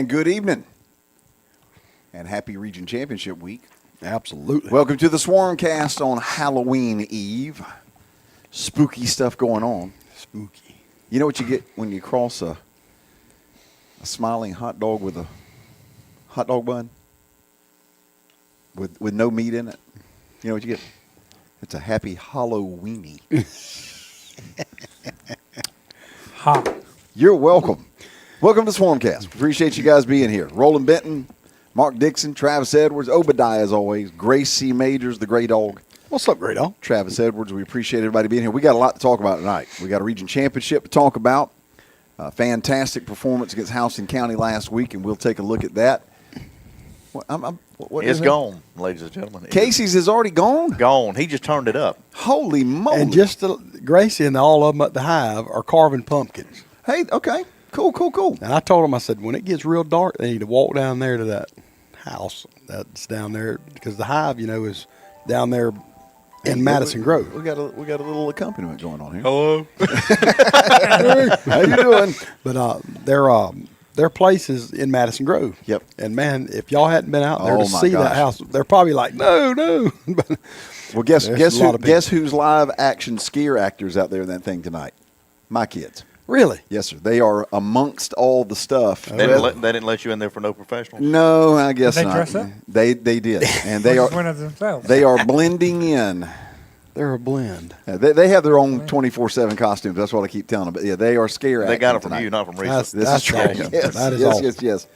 And good evening. And happy Region Championship Week. Absolutely. Welcome to the Swarmcast on Halloween Eve. Spooky stuff going on. Spooky. You know what you get when you cross a smiling hot dog with a hot dog bun? With no meat in it? You know what you get? It's a happy Halloweenie. Ha. You're welcome. Welcome to Swarmcast. Appreciate you guys being here. Roland Benton, Mark Dixon, Travis Edwards, Obadiah as always, Grace C. Majors, the Grey Dog. What's up, Grey Dog? Travis Edwards. We appreciate everybody being here. We got a lot to talk about tonight. We got a region championship to talk about. Fantastic performance against Houston County last week, and we'll take a look at that. What It's gone, ladies and gentlemen. Casey's is already gone? Gone. He just turned it up. Holy moly. And just Gracie and all of them at the Hive are carving pumpkins. Hey, okay. Cool. And I told them, I said, when it gets real dark, they need to walk down there to that house that's down there, because the Hive, is down there in Madison Grove. We got a little accompaniment going on here. Hello. How you doing? But their place is in Madison Grove. Yep. And, man, if y'all hadn't been out there Oh, to my see gosh. that house, they're probably like, no. But Well, guess There's a lot of guess who's live action scare actors out there in that thing tonight? My kids. really? Yes, sir. They are amongst all the stuff. They didn't let you in there for no professionals. No, I guess Did they not. dress up? They did, and Or they just are went as themselves. they are blending in. They're a blend. They have their own 24/7 costumes. That's what I keep telling them. But yeah, they are scare They got it acting from tonight. you, not from That's- Reese. This is true. awesome. Yes, That is yes, awesome. yes.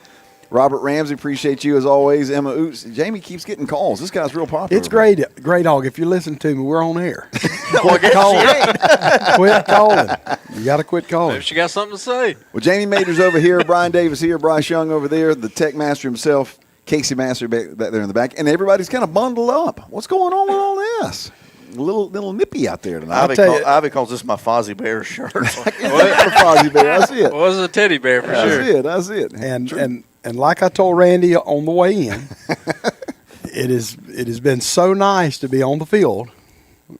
Robert Ramsey, appreciate you as always. Emma Oots. Jamie keeps getting calls. This guy's real popular. It's great, Dog. If you listen to me, we're on air. Well, Quit calling. You got to quit calling. Maybe she got something to say. Well, Jamie Majors over here, Brian Davis here, Bryce Young over there, the tech master himself, Casey Master back there in the back, and everybody's kind of bundled up. What's going on with all this? A little nippy out there tonight. Ivy calls this my Fozzie Bear shirt. Fozzie Bear. I see it. Well, it was a teddy bear for sure. I see it. And like I told Randy on the way in, it has been so nice to be on the field,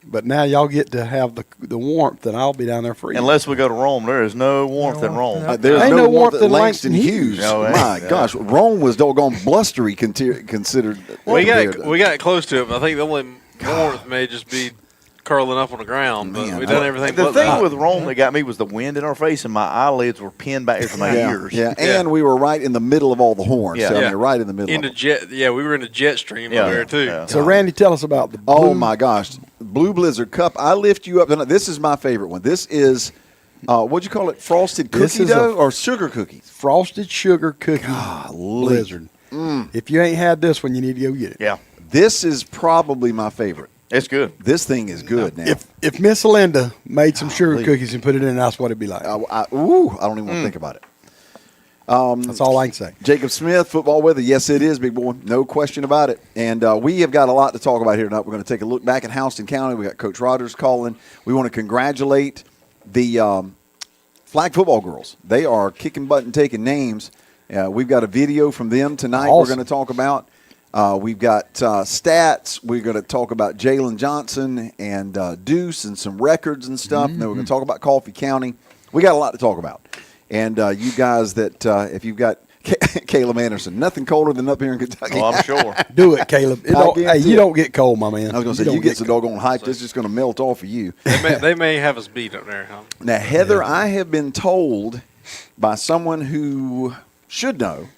but now y'all get to have the warmth, and I'll be down there free. Unless we go to Rome, there is no warmth in Rome. There's Ain't no no warmth warmth at in Langston Langston Hughes. Hughes. No, My ain't. gosh, Rome was doggone blustery considered. We got close to it, but I think the only warmth may just be curling up on the ground. But Man, we done everything The but thing that. with Rome that got me was the wind in our face, and my eyelids were pinned back from my ears. Yeah, and we were right in the middle of all the horns. Yeah. So, I Yeah. mean, right in the middle. Into of it. jet. Yeah, we were in a jet stream Yeah. over there too. Yeah. So, Randy, tell us about the Oh blue- my gosh, Blue Blizzard Cup! I lift you up. This is my favorite one. This is what'd you call it? Frosted This cookie is a- dough or sugar cookies? frosted sugar cookie Golly. blizzard. If you ain't had this one, you need to go get it. Yeah, This is probably my favorite. it's good. This thing is good now. If Miss Linda made some sugar Golly. cookies and put it in, that's what it'd be like. I don't even want to think about it. That's all I can say. Jacob Smith, football weather. Yes, it is, big boy. No question about it. And we have got a lot to talk about here tonight. We're going to take a look back at Houston County. We got Coach Rogers calling. We want to congratulate the flag football girls. They are kicking butt and taking names. We've got a video from them tonight we're Awesome. going to talk about. We've got stats. We're going to talk about Jalen Johnson and Deuce and some records and stuff. And then we're going to talk about Coffee County. We got a lot to talk about. And you guys that if you've got Caleb Anderson, nothing colder than up here in Kentucky. Well, I'm sure. Do it, Caleb. guarantee You it. don't get cold, my man. I was going to say, you get so doggone hyped, it's just going to melt off of you. They may have us beat up there, huh? Now, Heather, I have been told by someone who should know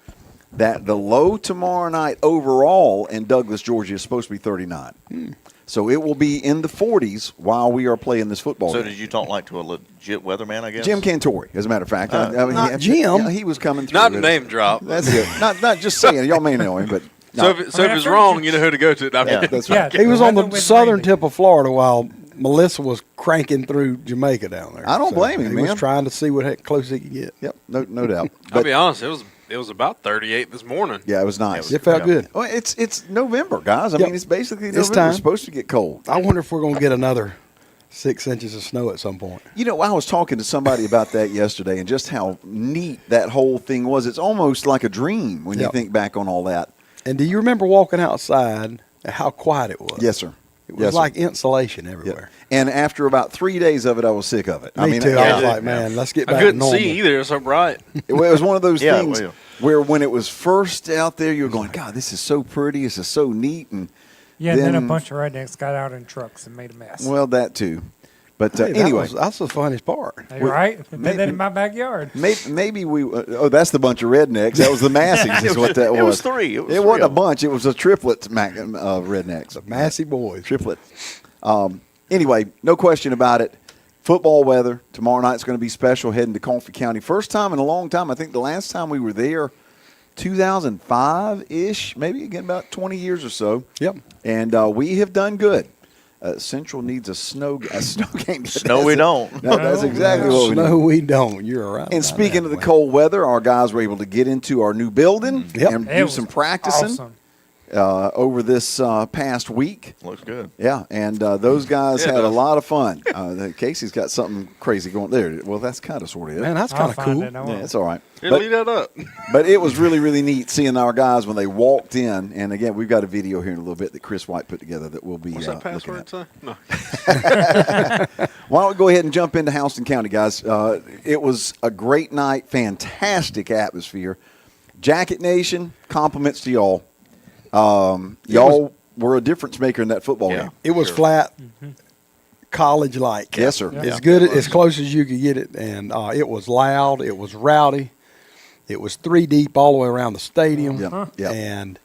that the low tomorrow night overall in Douglas, Georgia is supposed to be 39. So it will be in the 40s while we are playing this football So game. did you talk like to a legit weatherman, I guess? Jim Cantori, as a matter of fact. Not Jim. Yeah, he was coming through. Not a with name us. drop. That's it. Not just saying. Y'all may know him, but So no. if it's wrong, you know who to go to. No, Yeah, that's right. He was on the weather southern with tip of Florida while Melissa was cranking through Jamaica down there. I don't blame him, He man. was trying to see what close he could get. Yep, no doubt. I'll But, be honest. It was about 38 this morning. yeah, it was nice. It felt good. Well, it's November, guys. I Yep. mean, it's basically It's November. time. It's supposed to get cold. I wonder if we're going to get another 6 inches of snow at some point. You know, I was talking to somebody about that yesterday and just how neat that whole thing was. It's almost like a dream when you Yep. think back on all that. And do you remember walking outside and how quiet it was? Yes, sir. It was Yes, sir. like insulation Yeah. everywhere. And after about 3 days of it, I was sick of it. Me too. I was like, man, let's get I back to couldn't normal. see either. It's so bright. it was one of those Yeah, things well. where when it was first out there, you were going, God, this is so pretty. This is so neat. And Yeah, and then a Then- bunch of rednecks got out in trucks and made a mess. well, that too. But Hey, anyway, that's the funniest part. Hey, right? They maybe- did that in my backyard. maybe we. Oh, that's the bunch of rednecks. That was the Massies, is what that was. It was three. It was It three wasn't a of them. bunch. It was a triplet rednecks. Massey boys. Triplet. Anyway, no question about it. Football weather tomorrow night's going to be special. Heading to Coffee County, first time in a long time. I think the last time we were there, 2005-ish, maybe again about 20 years or so. Yep. And we have done good. Central needs a snow game. No, we don't. No, that's exactly what we need. No, we don't. You're right. And about speaking that, of the boy. cold weather, our guys were able to get into our new building Yep. and It do was some practicing Awesome. over this past week. Looks good. Yeah, and those guys Yeah, it had a does. lot of fun. Casey's got something crazy going there. Well, that's kind of sort of it. Man, that's I'll kind of find cool. it. Don't Yeah, worry. it's all right. Yeah, But, leave that up. but it was really, really neat seeing our guys when they walked in. And again, we've got a video here in a little bit that Chris White put together that we'll be What's that looking at. password say? No. Why don't we go ahead and jump into Houston County, guys? It was a great night, fantastic atmosphere. Jacket Nation, compliments to y'all. Y'all were a difference maker in that football Yeah. game. It was flat, college-like. Yes, sir. Yeah. As good, as close as you could get it, and it was loud. It was rowdy. It was three deep all the way around the stadium. Yeah, yeah. And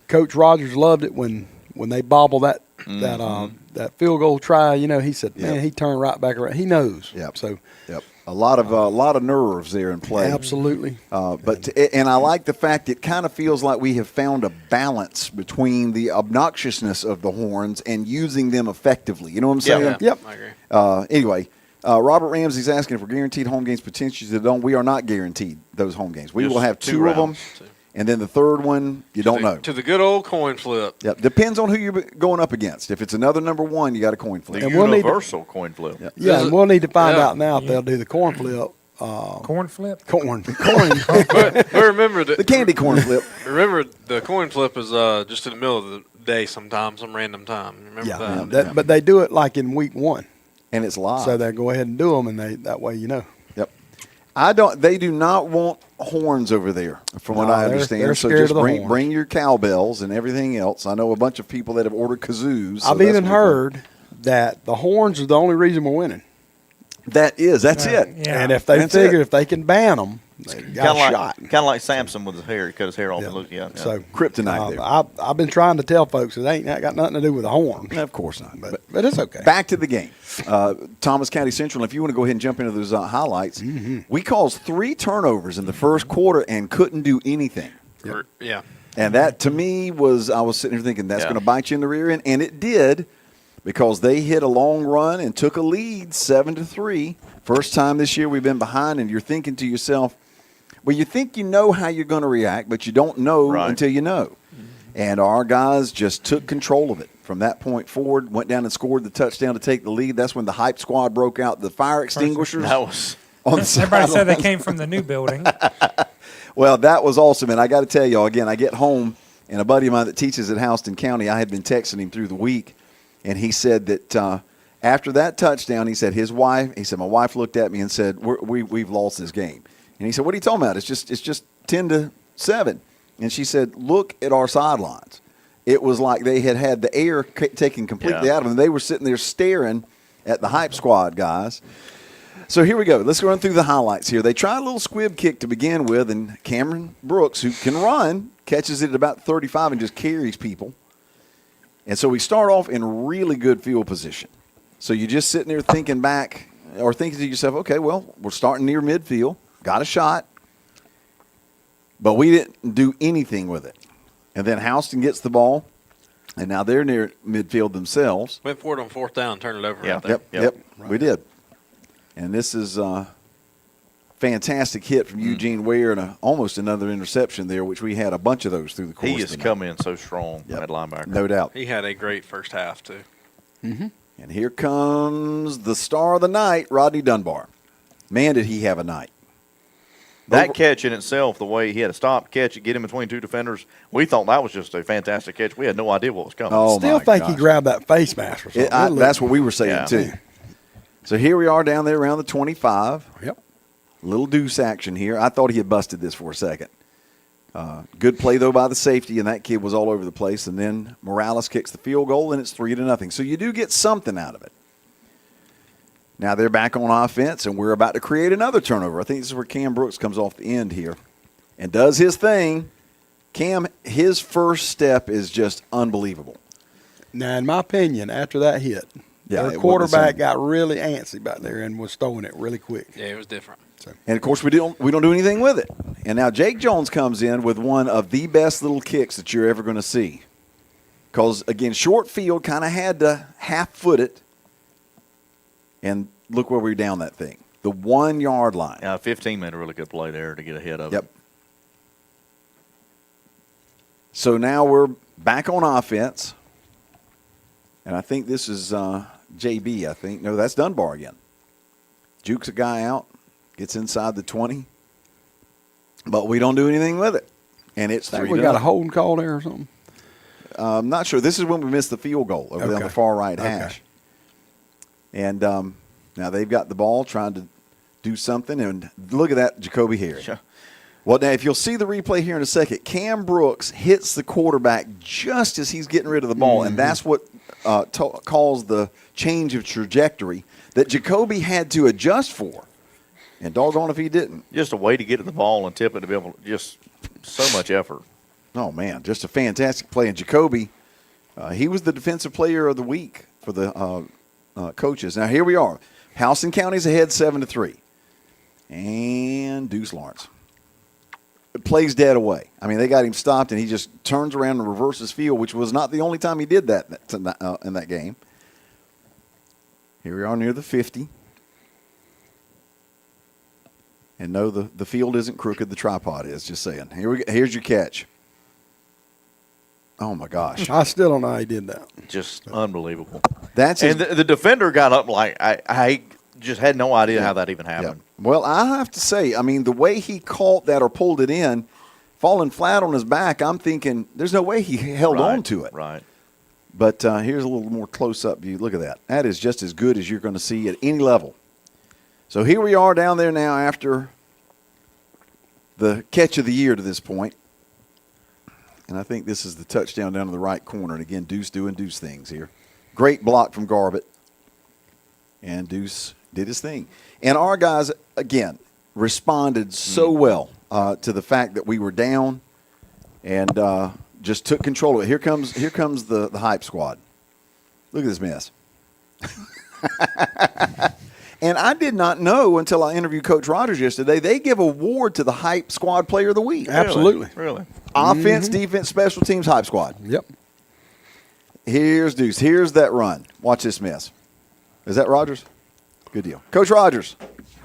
Coach Rogers loved it when they bobble that that field goal try. You know, he said, man, Yep. he turned right back around. He knows. Yep. So Yep. A lot of nerves there in play. absolutely. And I like the fact it kind of feels like we have found a balance between the obnoxiousness of the horns and using them effectively. You know what I'm saying? Yeah. Yep. I agree. Anyway, Robert Ramsey's asking if we're guaranteed home games potentially. We are not guaranteed those home games. We Just will have two two of them, rounds. and then the third one you don't know. To the good old coin flip. Yep. Depends on who you're going up against. If it's another number one, you got a coin flip. The And we'll need to- universal coin flip. Yeah. Yeah, Is and it- we'll need to find yeah. out now if they'll do the corn flip. Corn flip? Corn. But remember The candy corn flip. remember the coin flip is just in the middle of the day sometimes, some random time. Remember Yeah, that? but they do it like in week one, And it's live. so they go ahead and do them, and that way you know. Yep. They do not want horns over there, from what No, I they're understand. So scared just of the bring horns. bring your cowbells and everything else. I know a bunch of people that have ordered kazoos. so I've that's even what heard that the horns are the only reason we're winning. that's it. Yeah. And if they That's figure it. if they can ban them, they got a shot. Kind of like Samson with his hair. He cut his hair off and looked at So Kryptonite there. I've been trying to tell folks it ain't got nothing to do with the horn, Of course not. but it's okay. Back to the game. Thomas County Central, if you want to go ahead and jump into those highlights, we caused 3 turnovers in the first quarter and couldn't do anything. Yeah. And that, to me, I was sitting here thinking that's Yeah. going to bite you in the rear end. And it did, because they hit a long run and took a lead 7-3. First time this year we've been behind, and you're thinking to yourself, well, you think you know how you're going to react, but you don't know Right. until you know. And our guys just took control of it. From that point forward, went down and scored the touchdown to take the lead. That's when the hype squad broke out. The fire extinguishers that was on the Everybody said they sidelines. came from the new building. Well, that was awesome. And I got to tell y'all, again, I get home, and a buddy of mine that teaches at Houston County, I had been texting him through the week, and he said that after that touchdown, he said my wife looked at me and said, we've lost this game. And he said, what are you talking about? It's just 10-7. And she said, look at our sidelines. It was like they had the air taken completely out of them. They were sitting there staring at the hype squad guys. So here we go. Let's run through the highlights here. They try a little squib kick to begin with, and Cameron Brooks, who can run, catches it at about 35 and just carries people. And so we start off in really good field position. So you're just sitting there thinking back or thinking to yourself, okay, well, we're starting near midfield, got a shot, but we didn't do anything with it. And then Houston gets the ball, and now they're near midfield themselves. Went for it on 4th down, turned it over Yeah. right there. Yep. We did. And this is a fantastic hit from Eugene Ware and almost another interception there, which we had a bunch of those through the course. he is tonight. coming in so strong at linebacker. No doubt. He had a great first half, too. And here comes the star of the night, Rodney Dunbar. Man, did he have a night. That catch in itself, the way he had to stop, catch it, get in between two defenders, we thought that was just a fantastic catch. We had no idea what was coming. Oh, Still my think he gosh. grabbed that face mask or something. That's what we were saying, Yeah. too. So here we are down there around the 25. Yep. Little deuce action here. I thought he had busted this for a second. Good play, though, by the safety, and that kid was all over the place. And then Morales kicks the field goal, and it's 3-0. So you do get something out of it. Now they're back on offense, and we're about to create another turnover. I think this is where Cam Brooks comes off the end here and does his thing. Cam, his first step is just unbelievable. Now, in my opinion, after that hit, Yeah, their it wasn't the quarterback same. got really antsy back there and was throwing it really quick. Yeah, it was different. And, of course, we don't do anything with it. And now Jake Jones comes in with one of the best little kicks that you're ever going to see. Because, again, short field kind of had to half-foot it. And look where we're down that thing. The 1 yard line. 15 made a really good play there to get ahead of Yep. it. So now we're back on offense. And I think this is JB, I think. No, that's Dunbar again. Jukes a guy out, gets inside the 20. But we don't do anything with it. And it's I think 3-0. we got a holding call there or something. I'm not sure. This is when we missed the field goal over there on Okay. the far right Okay. hash. And now they've got the ball trying to do something. And look at that, Jacoby Harry. Sure. Well, now, if you'll see the replay here in a second, Cam Brooks hits the quarterback just as he's getting rid of the ball. And that's what caused the change of trajectory that Jacoby had to adjust for. And doggone if he didn't. Just a way to get to the ball and tip it to be able to just so much effort. Oh, man, just a fantastic play. And Jacoby, he was the defensive player of the week for the coaches. Now, here we are. Houston County's ahead 7-3. And Deuce Lawrence. It plays dead away. I mean, they got him stopped, and he just turns around and reverses field, which was not the only time he did that in that game. Here we are near the 50. And no, the field isn't crooked. The tripod is, just saying. Here's your catch. Oh, my gosh. I still don't know how he did that. Just unbelievable. That's And the defender got up like I just had no idea how that even happened. Yeah. Well, I have to say, I mean, the way he caught that or pulled it in, falling flat on his back, I'm thinking there's no way he held on to it. Right. But here's a little more close-up view. Look at that. That is just as good as you're going to see at any level. So here we are down there now after the catch of the year to this point. And I think this is the touchdown down to the right corner. And, again, Deuce doing Deuce things here. Great block from Garbett. And Deuce did his thing. And our guys, again, responded so well to the fact that we were down and just took control of it. Here comes the hype squad. Look at this mess. And I did not know until I interviewed Coach Rogers yesterday, they give award to the hype squad player of the week. Absolutely. Really? Offense, defense, special teams, hype squad. Yep. Here's Deuce. Here's that run. Watch this mess. Is that Rogers? Good deal. Coach Rogers.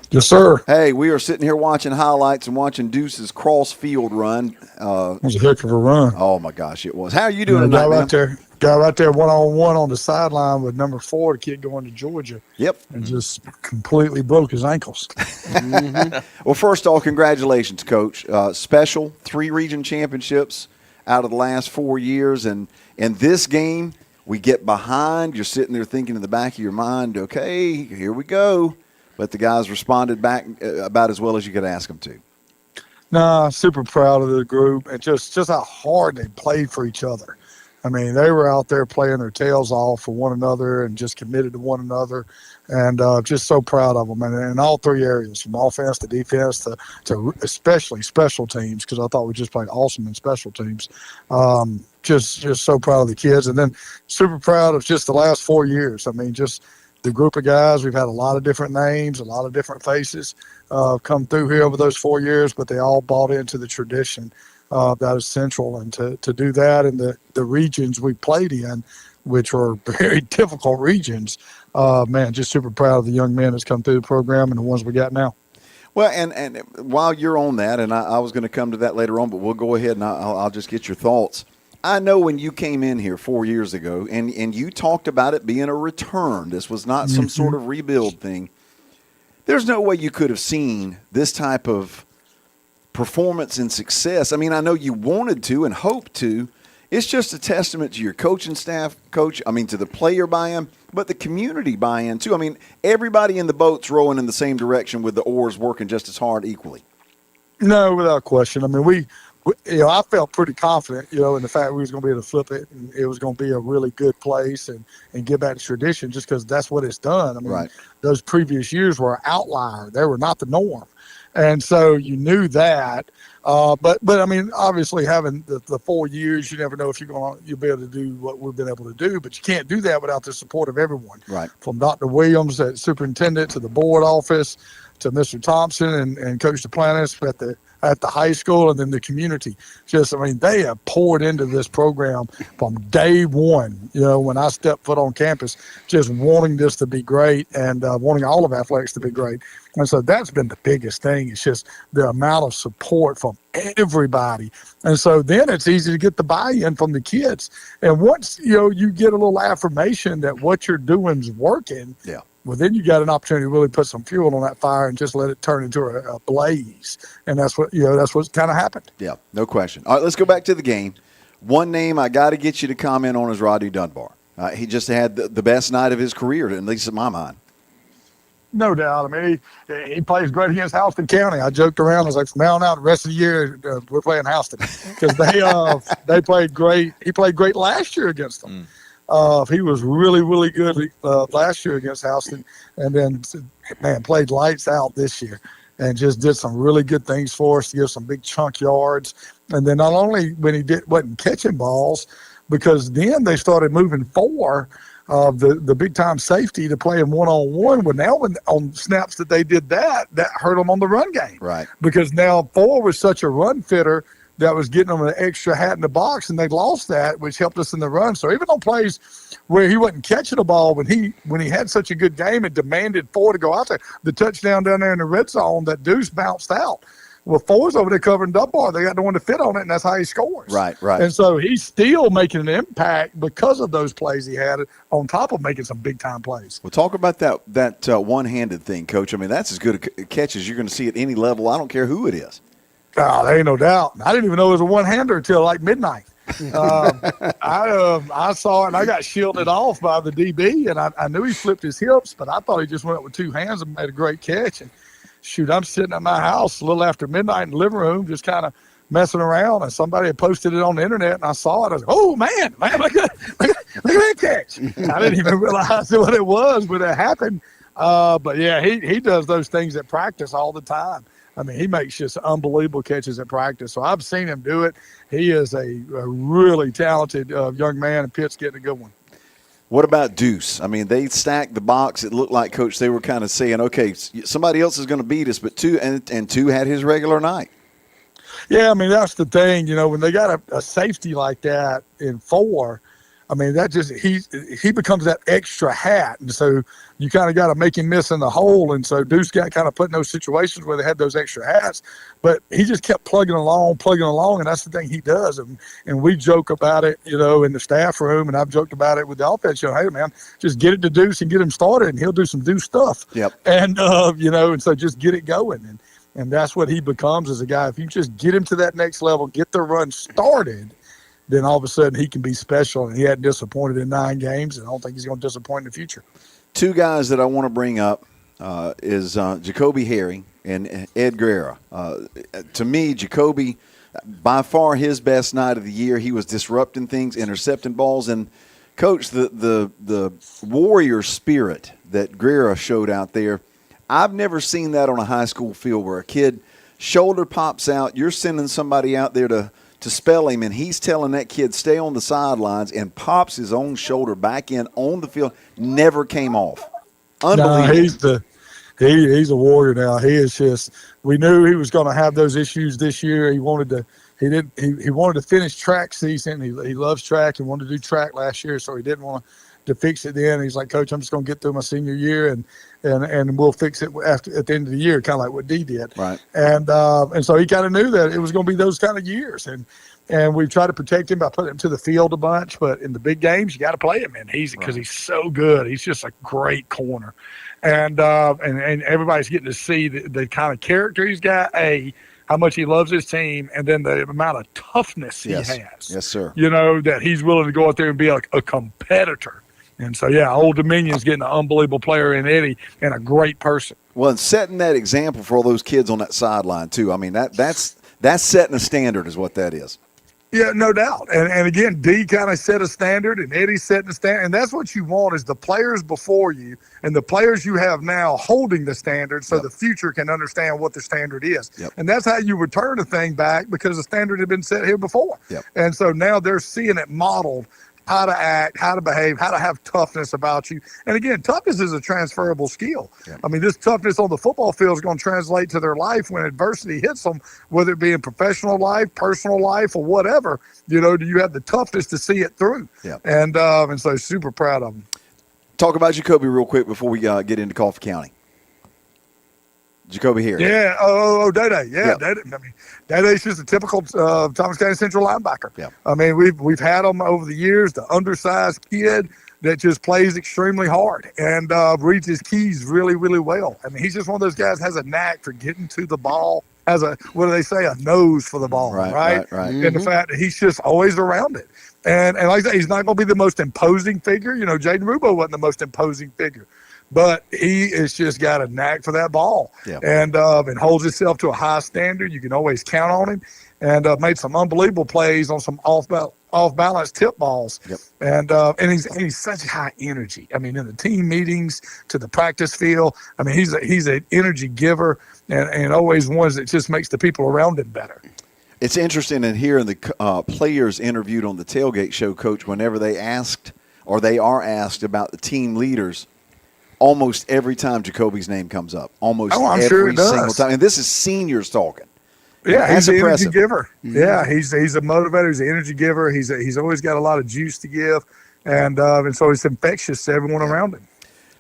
Yes, sir. Hey, we are sitting here watching highlights and watching Deuce's cross field run. It was a heck of a run. Oh, my gosh, it was. How are you doing tonight, man? Guy right there, one-on-one on the sideline with number 4, the kid going to Georgia, Yep. and just completely broke his ankles. Well, first off, congratulations, Coach. Special 3 region championships out of the last 4 years. And in this game, we get behind. You're sitting there thinking in the back of your mind, okay, here we go. But the guys responded back about as well as you could ask them to. Nah, super proud of the group and just how hard they played for each other. I mean, they were out there playing their tails off for one another and just committed to one another, and just so proud of them. And in all 3 areas, from offense to defense to especially special teams, because I thought we just played awesome in special teams. Just so proud of the kids, and then super proud of just the last 4 years. I mean, just the group of guys. We've had a lot of different names, a lot of different faces come through here over those 4 years, but they all bought into the tradition. That is central, and to do that in the regions we played in, which were very difficult regions, man, just super proud of the young men that's come through the program and the ones we got now. Well, and while you're on that, and I was going to come to that later on, but we'll go ahead and I'll just get your thoughts. I know when you came in here 4 years ago, and you talked about it being a return. This was not some sort of rebuild thing. There's no way you could have seen this type of performance and success. I mean, I know you wanted to and hoped to. It's just a testament to your coaching staff, Coach. I mean, to the player buy-in, but the community buy-in too. I mean, everybody in the boat's rowing in the same direction with the oars working just as hard equally. No, without question. I mean, we I felt pretty confident, in the fact we was going to be able to flip it, and it was going to be a really good place and get back to tradition, just because that's what it's done. I mean, Right. Those previous years were an outlier; they were not the norm, and so you knew that. But I mean, obviously, having the 4 years, you never know if you'll be able to do what we've been able to do. But you can't do that without the support of everyone, Right. from Dr. Williams, the superintendent, to the board office, to Mr. Thompson and Coach Duplantis at the high school, and then the community. They have poured into this program from day one, when I stepped foot on campus, just wanting this to be great and wanting all of athletics to be great. And so that's been the biggest thing. It's just the amount of support from everybody. And so then it's easy to get the buy-in from the kids. And once, you get a little affirmation that what you're doing is working, Yeah. well, then you got an opportunity to really put some fuel on that fire and just let it turn into a blaze. And that's what's kind of happened. Yeah, no question. All right, let's go back to the game. One name I got to get you to comment on is Rodney Dunbar. He just had the best night of his career, at least in my mind. No doubt. I mean, he plays great against Houston County. I joked around. I was like, from now on out, the rest of the year, we're playing Houston, because they played great. He played great last year against them. He was really, really good last year against Houston, and then, played lights out this year and just did some really good things for us, to give some big chunk yards. And then not only when he wasn't catching balls, because then they started moving the big-time safety to play him one-on-one. Well, now on snaps that they did that hurt them on the run game. Right. Because now Ford was such a run fitter that was getting them an extra hat in the box, and they lost that, which helped us in the run. So even on plays where he wasn't catching the ball, when he had such a good game and demanded Ford to go out there, the touchdown down there in the red zone, that Deuce bounced out. Well, Ford's over there covering Dunbar. They got no one to fit on it, and that's how he scores. Right. And so he's still making an impact because of those plays he had, on top of making some big-time plays. Well, talk about that one-handed thing, Coach. I mean, that's as good a catch as you're going to see at any level. I don't care who it is. Oh, there ain't no doubt. I didn't even know it was a one-hander until like midnight. I saw it, and I got shielded off by the DB, and I knew he flipped his hips, but I thought he just went up with two hands and made a great catch. And shoot, I'm sitting at my house a little after midnight in the living room, just kind of messing around, and somebody had posted it on the internet, and I saw it. I was like, oh, man, look at that catch. I didn't even realize what it was when it happened. But, yeah, he does those things at practice all the time. I mean, he makes just unbelievable catches at practice. So I've seen him do it. He is a really talented young man, and Pitt's getting a good one. What about Deuce? I mean, they stacked the box. It looked like, Coach, they were kind of saying, okay, somebody else is going to beat us, but two had his regular night. Yeah, I mean, that's the thing. When they got a safety like that in 4, I mean, that just he becomes that extra hat, and so you kind of got to make him miss in the hole. And so Deuce got kind of put in those situations where they had those extra hats, but he just kept plugging along, and that's the thing he does. And we joke about it, in the staff room, and I've joked about it with the offense. Hey, man, just get it to Deuce and get him started, and he'll do some Deuce stuff. Yep. And and so just get it going, and that's what he becomes as a guy. If you just get him to that next level, get the run started, then all of a sudden he can be special. And he hadn't disappointed in 9 games, and I don't think he's going to disappoint in the future. 2 guys that I want to bring up is Jacoby Herring and Ed Guerra. To me, Jacoby, by far his best night of the year. He was disrupting things, intercepting balls. And, Coach, the warrior spirit that Guerra showed out there, I've never seen that on a high school field where a kid shoulder pops out, you're sending somebody out there to spell him, and he's telling that kid stay on the sidelines, and pops his own shoulder back in on the field. Never came off. Unbelievable. He's a warrior now. He is just. We knew he was going to have those issues this year. He wanted to. He wanted to finish track season. He loves track. He wanted to do track last year, so he didn't want to fix it then. He's like, Coach, I'm just going to get through my senior year, and we'll fix it at the end of the year, kind of like what D did. Right. And so he kind of knew that it was going to be those kind of years, and we tried to protect him by putting him to the field a bunch. But in the big games, you got to play him, and because he's so good. He's just a great corner, and everybody's getting to see the kind of character he's got. how much he loves his team, and then the amount of toughness he Yes. has. Yes, sir. You know, that he's willing to go out there and be a competitor. And so, yeah, Old Dominion's getting an unbelievable player in Eddie and a great person. Well, and setting that example for all those kids on that sideline too. I mean, that's setting a standard is what that is. Yeah, no doubt. And again, D kind of set a standard, and Eddie's setting a standard. And that's what you want is the players before you and the players you have now holding the standard so the future can understand what the standard is. Yep. And that's how you return a thing back because the standard had been set here before. Yep. And so now they're seeing it modeled, how to act, how to behave, how to have toughness about you. And again, toughness is a transferable skill. Yep. I mean, this toughness on the football field is going to translate to their life when adversity hits them, whether it be in professional life, personal life, or whatever. You know, do you have the toughness to see it through? Yep. And so super proud of them. Talk about Jacoby real quick before we get into Coffee County. Jacoby here. Yeah. Day. Yeah. Yep. Day. I mean, Day's just a typical Thomas County Central linebacker. Yep. I mean, we've had him over the years, the undersized kid that just plays extremely hard and reads his keys really, really well. I mean, he's just one of those guys has a knack for getting to the ball, has a, what do they say, a nose for the ball, right? And the fact that he's just always around it. And like I say, he's not going to be the most imposing figure. You know, Jaden Rubo wasn't the most imposing figure. But he has just got a knack for that ball, and holds himself to a high standard. You can always count on him, and made some unbelievable plays on some off balance tip balls. Yep. And he's such high energy. I mean, in the team meetings to the practice field, I mean, he's an energy giver, and always one that just makes the people around him better. It's interesting in hearing the players interviewed on the tailgate show, Coach. Whenever they are asked about the team leaders. Almost every time Jacoby's name comes up. Almost I'm every sure it does. single time. And this is seniors talking. Yeah, That's he's an energy impressive. giver. Yeah, he's a motivator. He's an energy giver. He's always got a lot of juice to give, and so he's infectious to everyone around him,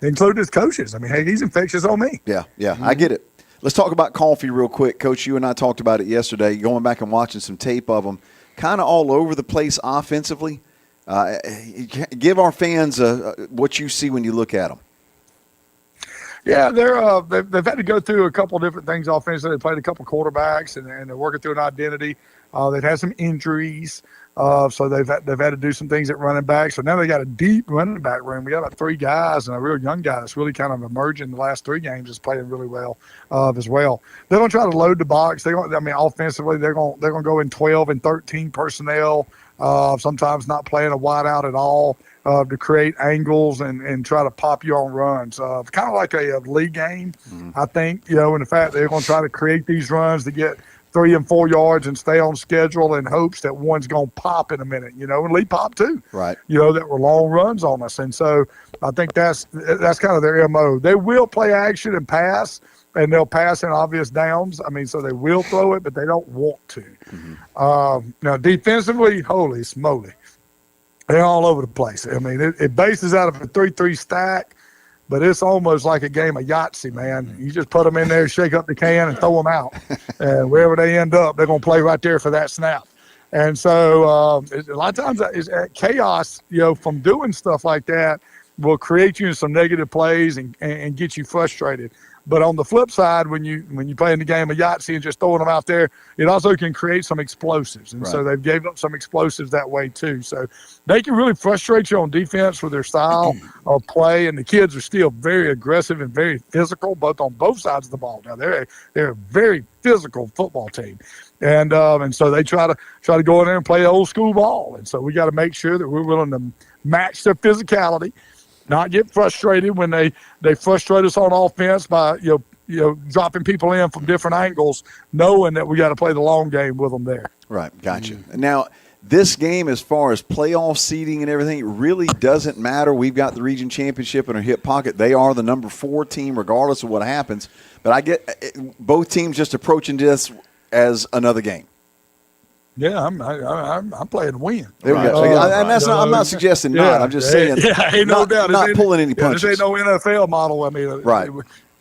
including his coaches. I mean, hey, he's infectious on me. Yeah, I get it. Let's talk about Coffee real quick. Coach, you and I talked about it yesterday, going back and watching some tape of them, kind of all over the place offensively. Give our fans what you see when you look at them. Yeah, they've had to go through a couple of different things offensively. They played a couple of quarterbacks, and they're working through an identity. They've had some injuries, so they've had to do some things at running back. So now they got a deep running back room. We got about 3 guys and a real young guy that's really kind of emerging the last 3 games, is playing really well as well. They're going to try to load the box. Offensively, they're going to go in 12 and 13 personnel. Sometimes not playing a wide out at all. To create angles and try to pop you on runs. Kind of like a league game, I think, in the fact they're going to try to create these runs to get 3 and 4 yards and stay on schedule in hopes that one's going to pop in a minute, and lead pop too. Right. That were long runs on us. And so I think that's kind of their MO. They will play action and pass, and they'll pass in obvious downs. I mean, so they will throw it, but they don't want to. Now, defensively, holy smoly. They're all over the place. I mean, it bases out of a 3-3 stack, but it's almost like a game of Yahtzee, man. You just put them in there, shake up the can, and throw them out. And wherever they end up, they're going to play right there for that snap. And so a lot of times chaos, from doing stuff like that will create you in some negative plays and get you frustrated. But on the flip side, when you play in the game of Yahtzee and just throwing them out there, it also can create some explosives. And so they've gave up some explosives that way too. So they can really frustrate you on defense with their style of play. And the kids are still very aggressive and very physical, on both sides of the ball. Now they're a very physical football team. And so they try to go in there and play old school ball. And so we got to make sure that we're willing to match their physicality, not get frustrated when they frustrate us on offense by dropping people in from different angles, knowing that we got to play the long game with them there. Right, gotcha. Now, this game, as far as playoff seeding and everything, it really doesn't matter. We've got the region championship in our hip pocket. They are the number 4 team, regardless of what happens. But I get both teams just approaching this as another game. Yeah, I'm playing to win. There we go. And that's I'm not suggesting not. I'm just saying. Yeah, ain't no doubt. Not pulling any punches. This ain't no NFL model. I mean, right.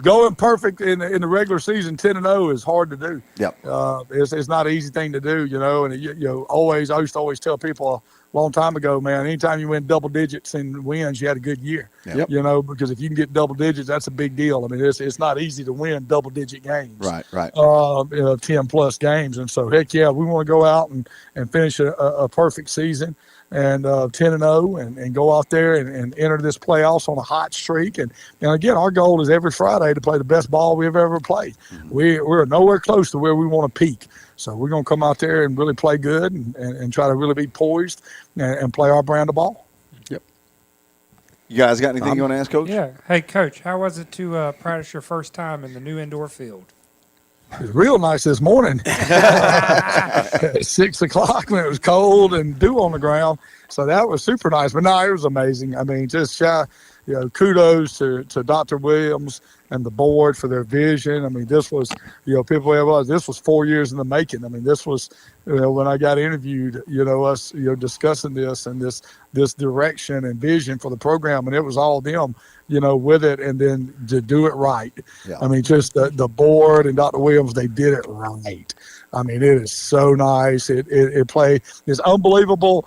going perfect in the regular season 10-0 is hard to do. Yep. It's not an easy thing to do, and I used to always tell people a long time ago, man, anytime you win double digits in wins, you had a good year. Yep. Because if you can get double digits, that's a big deal. I mean, it's not easy to win double digit games. Right. 10 plus games. And so, heck yeah, we want to go out and finish a perfect season and 10-0 and go out there and enter this playoffs on a hot streak. And again, our goal is every Friday to play the best ball we've ever played. Mm-hmm. We're nowhere close to where we want to peak. So we're going to come out there and really play good and try to really be poised and play our brand of ball. Yep. You guys got anything you want to ask, Coach? Yeah. Hey, Coach, how was it to practice your first time in the new indoor field? It was real nice this morning at 6 o'clock when it was cold and dew on the ground. So that was super nice. But no, it was amazing. I mean, just kudos to Dr. Williams and the board for their vision. I mean, this was, people realize this was 4 years in the making. I mean, this was, when I got interviewed, us, discussing this and this direction and vision for the program, and it was all them, with it, and then to do it right. Yeah. I mean, just the board and Dr. Williams, they did it right. I mean, it is so nice. It is unbelievable.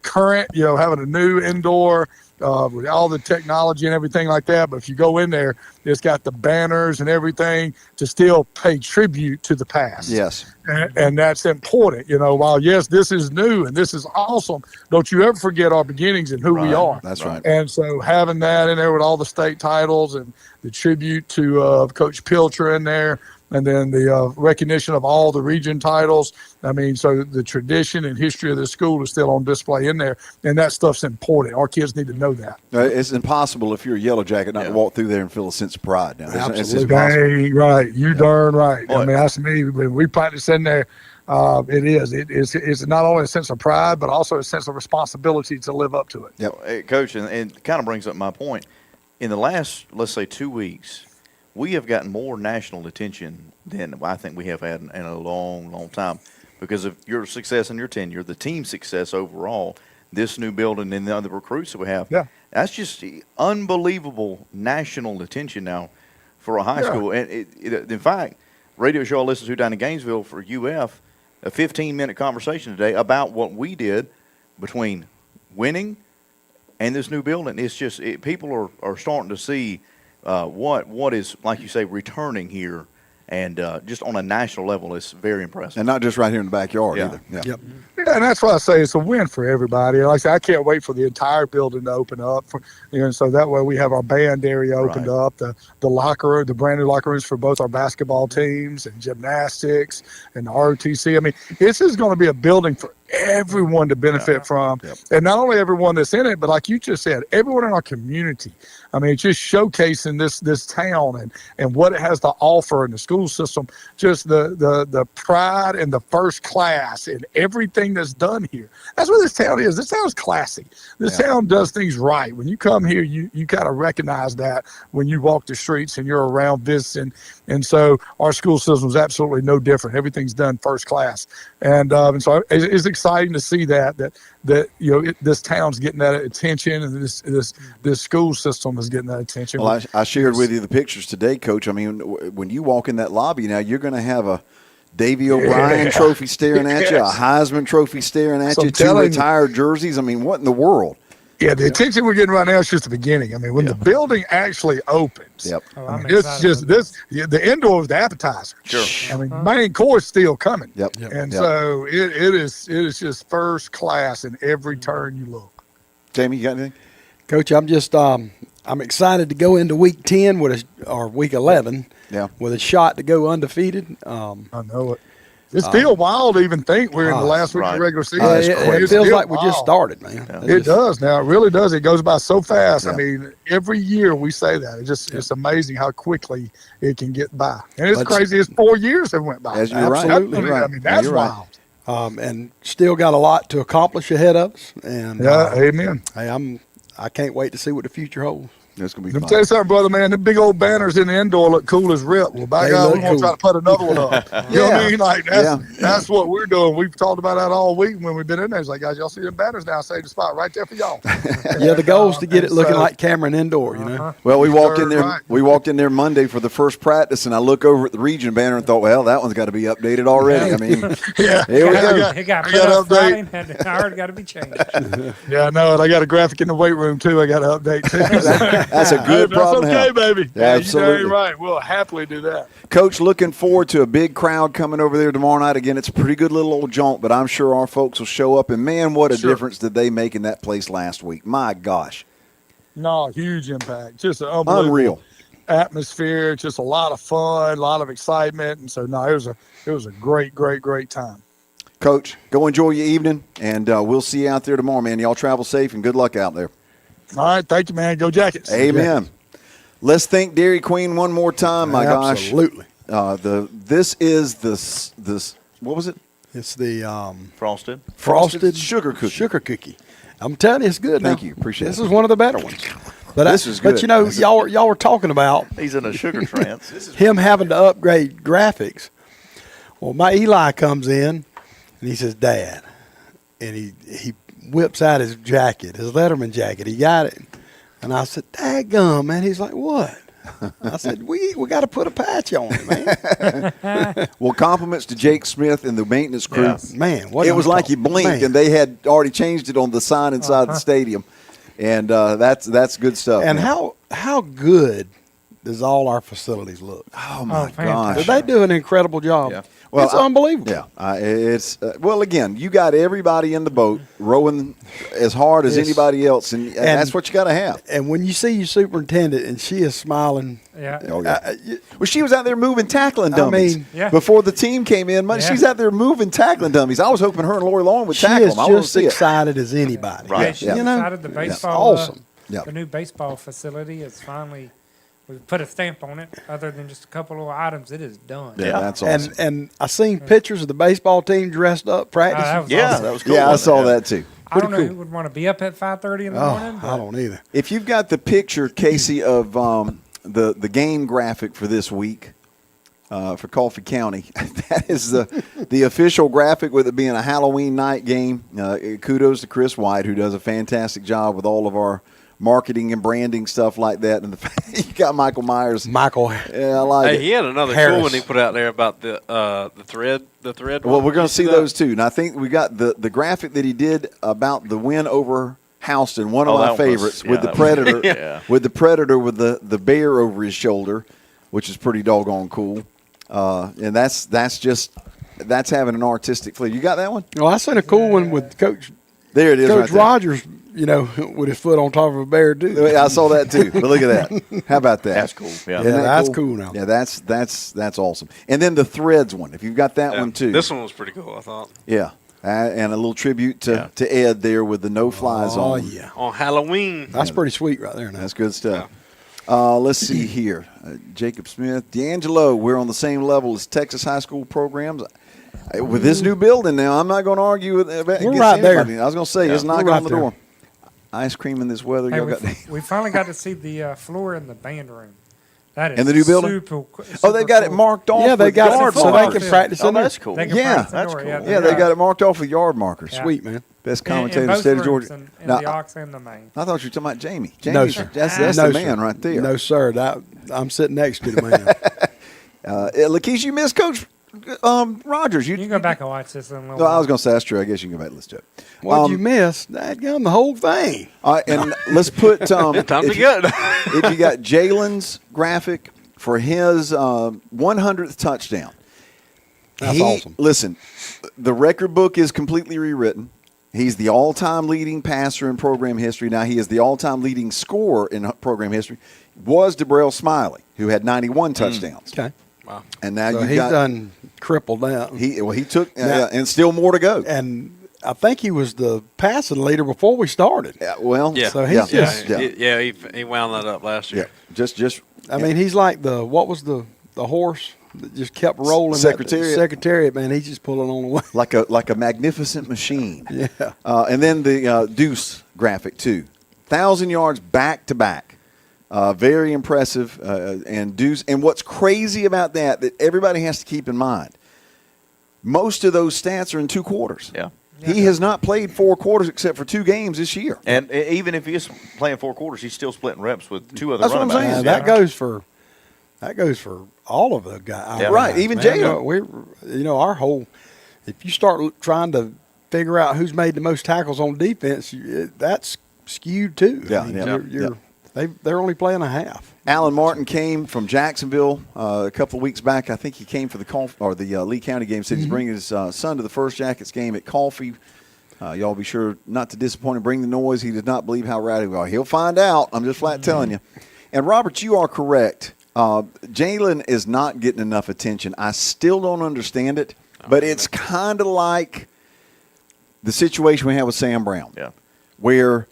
Current, having a new indoor with all the technology and everything like that. But if you go in there, it's got the banners and everything to still pay tribute to the past. Yes. And that's important. While, yes, this is new and this is awesome, don't you ever forget our beginnings and who we are. That's right. And so having that in there with all the state titles and the tribute to Coach Pilcher in there, and then the recognition of all the region titles. I mean, so the tradition and history of the school is still on display in there, and that stuff's important. Our kids need to know that. It's impossible if you're a Yellow Jacket not to walk through there and feel a sense of pride. Now, absolutely, dang right. You darn right. Boy. I mean, that's me. When we practice in there, it's not only a sense of pride, but also a sense of responsibility to live up to it. Yep. Hey, Coach, and it kind of brings up my point. In the last, let's say, 2 weeks, we have gotten more national attention than I think we have had in a long, long time because of your success and your tenure, the team success overall, this new building and the other recruits that we have. Yeah. That's just unbelievable national attention now for a high school. And in fact, radio show I listened to down in Gainesville for UF, a 15-minute conversation today about what we did between winning and this new building. It's just people are starting to see what is, like you say, returning here, and just on a national level, it's very impressive. And not just right here in the backyard either. Yeah. Yep. Yeah, and that's why I say it's a win for everybody. Like I said, I can't wait for the entire building to open up. So that way we have our band area opened up, the locker room, the brand new locker rooms for both our basketball teams and gymnastics and the ROTC. I mean, this is going to be a building for everyone to benefit from. Yep. And not only everyone that's in it, but like you just said, everyone in our community. I mean, just showcasing this town and what it has to offer in the school system, just the pride and the first class and everything that's done here. That's what this town is. This town's classy. This town does things right. When you come here, you kind of recognize that when you walk the streets and you're around visiting. And so our school system is absolutely no different. Everything's done first class. And so it's exciting to see that this town's getting that attention, and this school system is getting that attention. Well, I shared with you the pictures today, Coach. I mean, when you walk in that lobby now, you're going to have a Davy O'Brien trophy staring at you, a Heisman trophy staring at you, two retired jerseys. I mean, what in the world? Yeah, the attention we're getting right now is just the beginning. I mean, when the building actually opens, Oh, it's just the indoor is the appetizer. Sure. I mean, main course still coming. Yep. So it is just first class in every turn you look. Jamie, you got anything? Coach, I'm just I'm excited to go into week 10 or week 11 with a shot to go undefeated. I know it. It's still wild to even think we're in the last week of the regular season. It feels like we just started, man. It does now. It really does. It goes by so fast. I mean, every year we say that. It's amazing how quickly it can get by. And it's crazy as 4 years have went by. Absolutely right. I mean, that's wild. And still got a lot to accomplish ahead of us. And amen. Hey, I can't wait to see what the future holds. It's gonna be Let me fun. tell you something, brother, man. The big old banners in the indoor look cool as rip. Well, by They God, look we're going to cool. try to put another one up. You know what I mean? Like, that's what we're doing. We've talked about that all week when we've been in there. It's like, guys, y'all see the banners now? Save the spot right there for y'all. Yeah, the goal is to get it and looking so- like Cameron Indoor, you know. Well, we walked Sir, in there. right. We walked in there Monday for the first practice, and I look over at the region banner and thought, well, that one's got to be updated already. I mean, Yeah. here we I go. got- It got I put got up update. Friday and had an hour got to be changed. Yeah, I know it. I got a graphic in the weight room, too. I got to update, too. That's a good Hey, problem to That's okay, have. baby. Yeah, You absolutely. dang right. We'll happily do that. Coach, looking forward to a big crowd coming over there tomorrow night. Again, it's a pretty good little old jaunt, but I'm sure our folks will show up. And, man, what a Sure. difference did they make in that place last week. My gosh. No, huge impact. Just an unbelievable Unreal. atmosphere. Just a lot of fun, a lot of excitement. And so, no, it was a great, great, great time. Coach, go enjoy your evening, and we'll see you out there tomorrow, man. Y'all travel safe, and good luck out there. All right. Thank you, man. Go Jackets. Amen. Let's thank Dairy Queen one more time. My gosh. Absolutely. This is this what was it? It's the Frosted. Frosted sugar cookie. Sugar cookie. I'm telling you, it's good. Thank now. you. Appreciate this it. This is one of the better ones. But This is good. But you know, y'all were talking about He's in a sugar trance. him having to upgrade graphics. Well, my Eli comes in and he says, "Dad," and he whips out his jacket, his Letterman jacket. He got it, and I said, "Daggum, man." He's like, "What?" I said, "We got to put a patch on it, man." Well, compliments to Jake Smith and the maintenance crew. Yes. Man, what It am was I like you talking- blinked, man. and they had already changed it on the sign inside the stadium, and that's good stuff. And man. how good does all our facilities look? Oh my fantastic. gosh! They do an incredible job. Yeah. Well, It's unbelievable. Yeah, it's well. Again, you got everybody in the boat rowing as hard as Yes. anybody else, and that's what you got to have. And when you see your superintendent and she is smiling, Yeah. Oh yeah. Well, she was out there moving tackling dummies. mean- Yeah. Before the team came in, Yeah. she's out there moving tackling dummies. I was hoping her and Lori Long would she tackle is them. I want to just see it. excited as anybody. Right. Yeah, she's Yeah. You know, excited. The baseball, awesome. Yeah. the new baseball facility is finally. We put a stamp on it. Other than just a couple of items, it is done. Yeah, that's awesome. And I seen pictures of the baseball team dressed up practicing. that was Yeah, awesome. that was cool. Yeah, I wasn't saw it? that too. I don't know pretty who would want to be up at 5:30 in the Oh, morning. I don't either. If you've got the picture, Casey, of the game graphic for this week for Coffee County, that is the official graphic with it being a Halloween night game. Kudos to Chris White, who does a fantastic job with all of our marketing and branding stuff like that. And the fact you got Michael Myers. Michael, Yeah, I like Hey, it. he had another Harris. cool one he put out there about the thread. The thread. Well, one. we're going You to see that? those too. And I think we got the graphic that he did about the win over Houston, one of Oh, my that was- favorites, yeah, with the that was- Predator, Yeah. with the Predator with the bear over his shoulder, which is pretty doggone cool. And that's having an artistic flair. You got that one? well, I seen a cool one with Coach There it is. Coach right there. Rogers. You know, with his foot on top of a bear too. I saw that too. But look at that. How about that? That's cool. Yeah. Isn't Yeah, that that's cool now. Yeah, that's awesome. And then the Threads one. If you've got that Yeah. one too. This one was pretty cool. I thought Yeah. And a little tribute to Ed there with the no flies Oh on. yeah, on Halloween. that's pretty sweet right there. Now. That's good stuff. Let's see here. Jacob Smith, D'Angelo, we're on the same level as Texas high school programs. With this new building now, I'm not going to argue with against right there. anybody. I was going to say, it's not we're on right the there. door. Ice cream in this weather. Hey, Y'all we, got we finally got to see the floor in the band room. That is In the new building? super they've got it cool. marked off. Yeah, they with got yard it so they markers. can practice Oh, in there. that's cool. They can Yeah, practice that's indoor, cool. Yeah, they got it marked off with yard markers. Yeah. Sweet man. Best In commentator in the both state of rooms, Georgia. in Now, the aux and the main. I thought you were talking about Jamie. No, Jamie's- sir. That's No, the sir. man right there. No, sir. I'm sitting next to the man. Lakeisha, you missed Coach Rogers. You can go back and watch this in a little No, I was while. going to say that's true. I guess you can go back and listen to it. What'd you miss? Dadgum, the whole thing. All right, and let's put Time if to you- get. if you got Jalen's graphic for his 100th touchdown. That's awesome. Listen, the record book is completely rewritten. He's the all-time leading passer in program history. Now he is the all-time leading scorer in program history. Was DeBrell Smiley, who had 91 touchdowns. Okay. And now So you've he's got done crippled down. he took Now- and still more to go. And I think he was the passing leader before we started. Yeah, well, Yeah. So he's yeah, just- yeah, He wound that up last yeah. year. Just I mean, he's like what was the horse that just kept rolling? Secretariat. Secretariat, man. He's just pulling on the way. like a magnificent machine. Yeah. And then the Deuce graphic too, 1,000 yards back to back. Very impressive. And what's crazy about that everybody has to keep in mind, most of those stats are in 2 quarters. Yeah. He has not played 4 quarters except for 2 games this year. And even if he is playing 4 quarters, he's still splitting reps with 2 other That's what running I'm saying. backs. That goes for all of the guys. Yeah. Right, even Jalen. Our whole. If you start trying to figure out who's made the most tackles on defense, that's skewed too. Yeah, yeah. They're only playing a half. Alan Martin came from Jacksonville a couple of weeks back. I think he came for the Lee County game. Said he's bringing his son to the First Jackets game at Coffee. Y'all be sure not to disappoint him. Bring the noise. He did not believe how rowdy we are. He'll find out. I'm just flat telling you. And Robert, you are correct. Jalen is not getting enough attention. I still don't understand it, but it's kind of like the situation we had with Sam Brown. Yeah. Where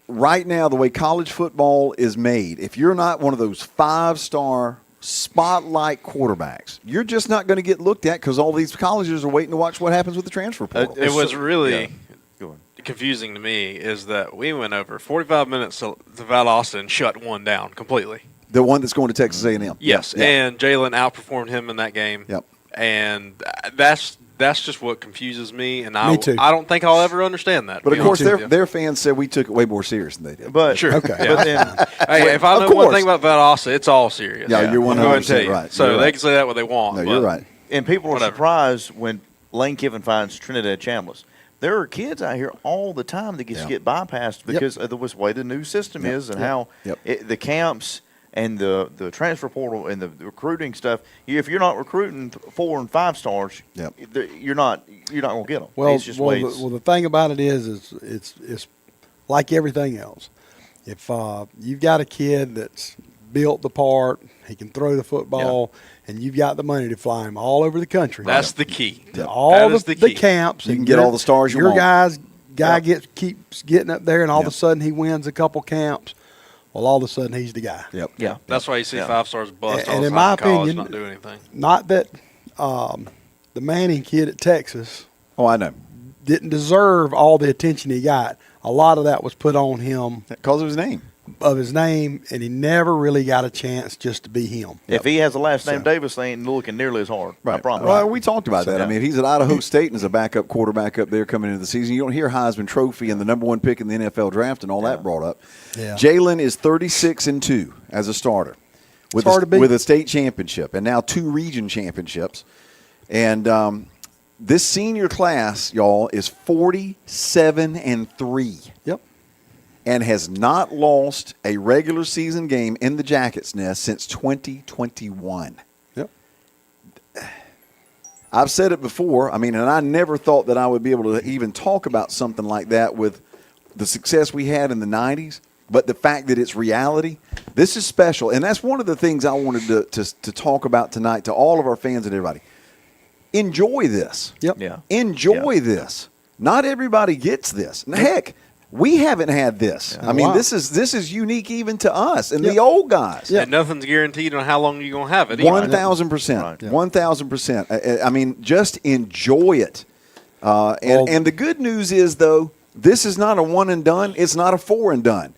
right now, the way college football is made, if you're not one of those 5-star spotlight quarterbacks, you're just not going to get looked at because all these colleges are waiting to watch what happens with the transfer portal. It was really Go on. confusing to me is that we went over 45 minutes to Valdosta and shut one down completely. The one that's going to Texas A&M. Yes, Yeah. and Jalen outperformed him in that game. Yep. And that's just what confuses me, and Me too. I don't think I'll ever understand that. But, to be of course, honest with their fans said we took it way more serious than they did. But Sure. Okay. But then Hey, if I Of know one course. thing about Valdosta, it's all serious. Yeah, you're I'll go ahead and 100% tell you. right. So You're they right. can say that what they want. No, but you're right. and people are Whatever. surprised when Lane Kiffin finds Trinidad Chambliss. There are kids out here all the time that just Yeah. get bypassed because of the way the new system is and how Yep. the camps and the transfer portal and the recruiting stuff. If you're not recruiting 4 and 5 stars, Yep. you're not going to get them. Well, it's just ways. the thing about it is it's like everything else. If you've got a kid that's built the part, he can throw the football, and you've got the money to fly him all over the country. That's the key. Yeah. all That the, is the the key. camps. You can and get your- all the stars you your want. guy keeps getting up there, and all Yep. of a sudden he wins a couple camps. Well, all of a sudden he's the guy. Yep. yeah. That's why you see Yeah. 5 stars bust And all the in time my in college, opinion- not do anything. Not that the Manning kid at Texas Oh, I know. didn't deserve all the attention he got. A lot of that was put on him Because of his name. of his name, and he never really got a chance just to be him. If he has a last name So- Davis, they ain't looking nearly as hard. I promise. Well, we talked about that. Yeah. I mean, he's at Idaho State and is a backup quarterback up there coming into the season. You don't hear Heisman Trophy and the number 1 pick in the NFL draft and all that brought up. Yeah. Jalen is 36-2 as a starter with It's hard to beat. with a state championship and now 2 region championships. And this senior class, y'all, is 47-3. Yep. And has not lost a regular season game in the Jackets Nest since 2021. Yep. I've said it before. I mean, and I never thought that I would be able to even talk about something like that with the success we had in the 90s. But the fact that it's reality, this is special. And that's one of the things I wanted to talk about tonight to all of our fans and everybody. Enjoy this. Yep. Yeah. Enjoy this. Not everybody gets this. And heck, we haven't had this. I mean, Wow. this is unique even to us and Yep. the old guys. Yeah. And nothing's guaranteed on how long you're going to have it. either. 1,000%. Right. Yeah. 1,000%. I mean, just enjoy it. And the good news is, though, this is not a one and done. It's not a 4 and done.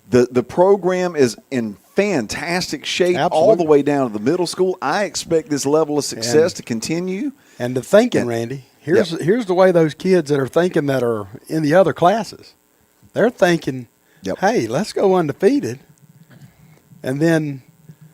The program is in fantastic shape all Absolutely. the way down to the middle school. I expect this level of success And- to continue. And the thinking, Yeah. Randy, here's the way those kids that are thinking that are in the other classes. They're thinking, Yep. hey, let's go undefeated. And then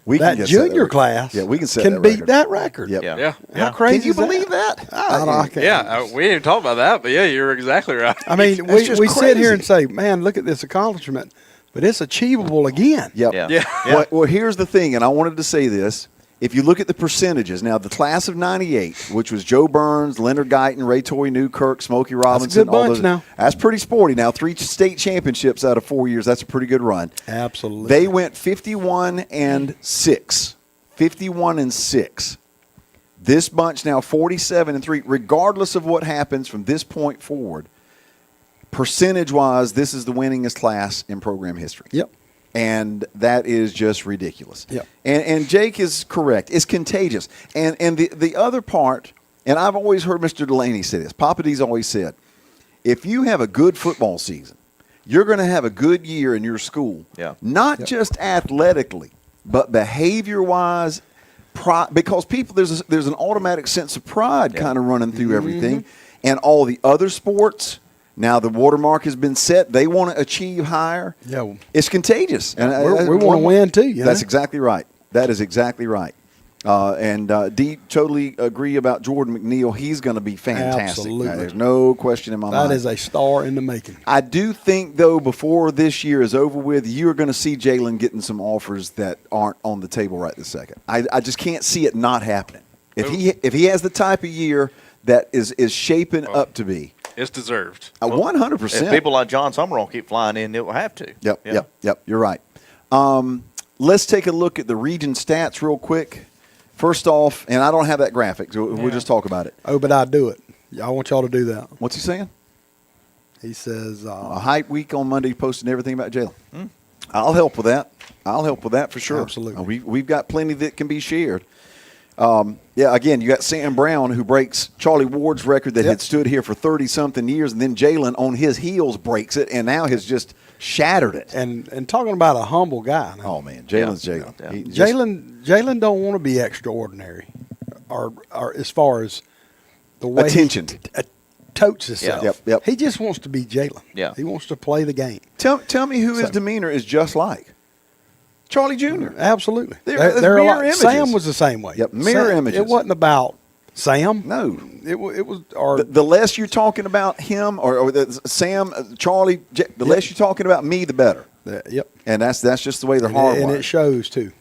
We that get set junior record. class Yeah, we can set can that beat record. that record. Yep. Yeah. Yeah. How crazy Can you is that? believe that? I can't. Yeah, we didn't even talk about that, but yeah, you're exactly right. I mean, That's we just sit here and crazy. say, man, look at this accomplishment, but it's achievable again. Yep. Yeah. Yeah. Well, here's the thing, and I wanted to say this. If you look at the percentages, now the class of 98, which was Joe Burns, Leonard Guyton, Ray Toy, Newkirk, Smokey Robinson. good bunch now. That's pretty sporty. Now, 3 state championships out of 4 years. That's a pretty good run. Absolutely. They went 51-6. 51-6. This bunch now 47-3. Regardless of what happens from this point forward, percentage-wise, this is the winningest class in program history. Yep. And that is just ridiculous. Yep. And Jake is correct. It's contagious. And the other part, and I've always heard Mr. Delaney say this, Papa D's always said, if you have a good football season, you're going to have a good year in your school. Yeah. Not just athletically, but behavior-wise, because people there's an automatic sense of pride kind of running through everything, and all the other sports. Now the watermark has been set; they want to achieve higher. Yeah, It's contagious, and we want to win too. That's exactly right. That is exactly right. Dee, totally agree about Jordan McNeil. He's going to be fantastic. Absolutely. There's no question in my mind. That is a star in the making. I do think, though, before this year is over with, you're going to see Jalen getting some offers that aren't on the table right this second. I just can't see it not happening. If he has the type of year that is shaping up to be. It's deserved. 100%. If people like John Summerall keep flying in, it will have to. Yep. You're right. Let's take a look at the region stats real quick. First off, and I don't have that graphic, so we'll just talk about it. Oh, but I do it. I want y'all to do that. What's he saying? He says A hype week on Monday, posting everything about Jalen. I'll help with that. For sure. Absolutely. We've got plenty that can be shared. Again, you got Sam Brown, who breaks Charlie Ward's record that had stood here for 30-something years, and then Jalen on his heels breaks it, and now has just shattered it. and talking about a humble guy. Now, Oh, man, Jalen's Jalen. Yeah. He just- Jalen don't want to be extraordinary, or as far as the way Attention. he totes himself. Yep. He just wants to be Jalen. Yeah. He wants to play the game. Tell me who his So- demeanor is just like. Charlie Jr. Absolutely. They're a mirror lot. images. Sam was the same way. Yep, mirror images. It wasn't about Sam. No. It was or The less you're talking about him or Sam, Charlie, the less you're talking about me, the better. yep. And that's just the way they're And hardwired. it shows too.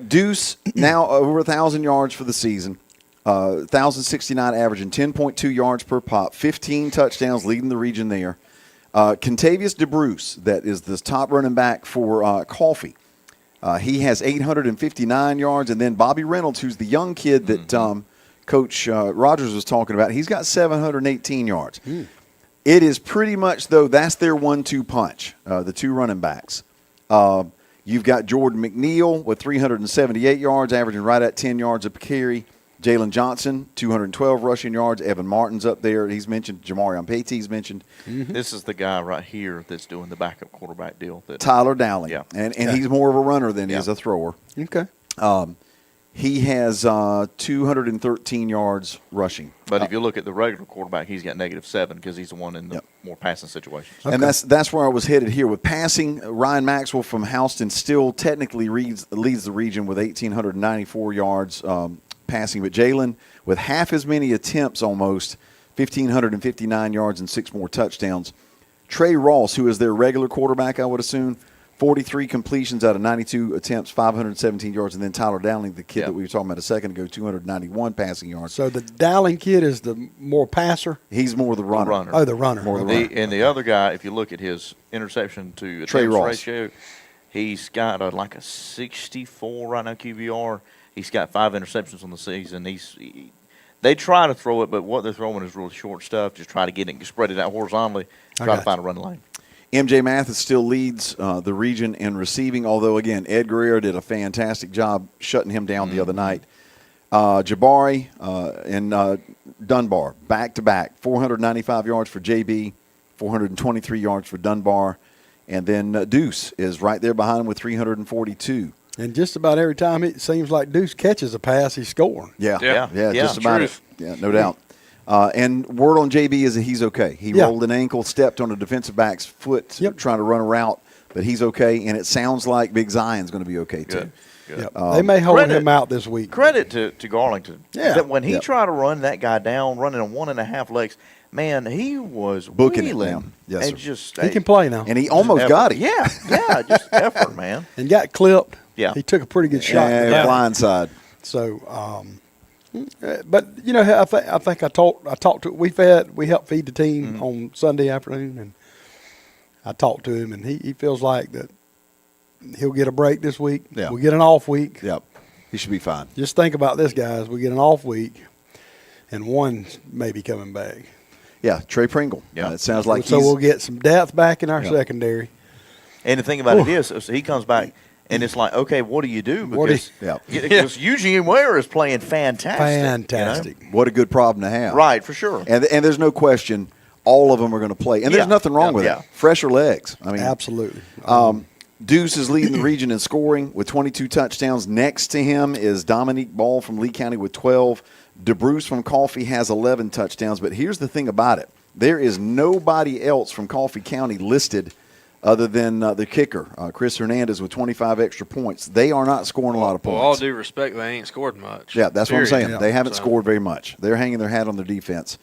Deuce now over 1,000 yards for the season, 1,069 averaging 10.2 yards per pop, 15 touchdowns, leading the region there. Contavious DeBruce, that is the top running back for Coffee. He has 859 yards, and then Bobby Reynolds, who's the young kid that Coach Rogers was talking about, he's got 718 yards. It is pretty much, though, that's their 1-2 punch, the two running backs. You've got Jordan McNeil with 378 yards, averaging right at 10 yards a carry. Jalen Johnson, 212 rushing yards. Evan Martin's up there. He's mentioned. Jamarion Pate's mentioned. This is the guy right here that's doing the backup quarterback deal. Tyler Dowling. Yeah. And he's more of a runner than he is a thrower. Okay. He has 213 yards rushing. But if you look at the regular quarterback, he's got -7 because he's the one in the more passing situations. And that's where I was headed here with passing. Ryan Maxwell from Houston still technically leads the region with 1,894 yards passing. But Jalen, with half as many attempts almost, 1,559 yards and 6 more touchdowns. Trey Ross, who is their regular quarterback, I would assume, 43 completions out of 92 attempts, 517 yards. And then Tyler Dowling, the kid that we were talking about a second ago, 291 passing yards. So the Dowling kid is the more passer. He's more the runner. Oh, the runner. More the runner. And the other guy, if you look at his interception to Trey attempts Ross. ratio, he's got like a 64 right now QBR. He's got 5 interceptions on the season. They try to throw it, but what they're throwing is really short stuff. Just try to get it, spread it out horizontally, try to find a run lane. MJ Mathis still leads the region in receiving, although, again, Ed Guerrero did a fantastic job shutting him down the other night. Jabari and Dunbar, back-to-back, 495 yards for JB, 423 yards for Dunbar. And then Deuce is right there behind him with 342. And just about every time it seems like Deuce catches a pass, he's scoring. Yeah, Yeah. just about Truth. it. Yeah, no doubt. And word on JB is that he's okay. He rolled an ankle, stepped on a defensive back's foot, trying to run a route, but he's okay. And it sounds like Big Zion's going to be okay too. Good. Yep. They may hold credit- him out this week. Credit to Garlington. Yeah. That when he tried to run that guy down, running on 1.5 legs, man, he was Booking it wheeling. now. Yes, and sir. just He can play now. And he almost got it. Yeah, just effort, man. And got clipped. Yeah. He took a pretty good shot. Yeah, blindside. So, but you know, I think I talked to we helped feed the team on Sunday afternoon, and I talked to him, and he feels like that he'll get a break this week. Yeah. We'll get an off week. Yep. He should be fine. Just think about this, guys. We get an off week, and one may be coming back. Yeah, Trey Pringle. Yeah. It sounds like So he's we'll get some depth back in our secondary. And the thing about it is, so he comes back, and it's like, okay, what do you do? What do Because Eugene Ware is playing fantastic. Fantastic. what a good problem to have. Right, for sure. And there's no question, all of them are going to play. And there's Yeah. nothing wrong with Yeah. it. Fresher legs. I mean, Absolutely. Deuce is leading the region in scoring with 22 touchdowns. Next to him is Dominique Ball from Lee County with 12. DeBruce from Coffee has 11 touchdowns. But here's the thing about it. There is nobody else from Coffee County listed other than the kicker, Chris Hernandez, with 25 extra points. They are not scoring a lot of Well, points. all due respect, they ain't scored much. Yeah, that's what I'm Period. saying. They haven't So- scored very much. They're hanging their hat on their defense.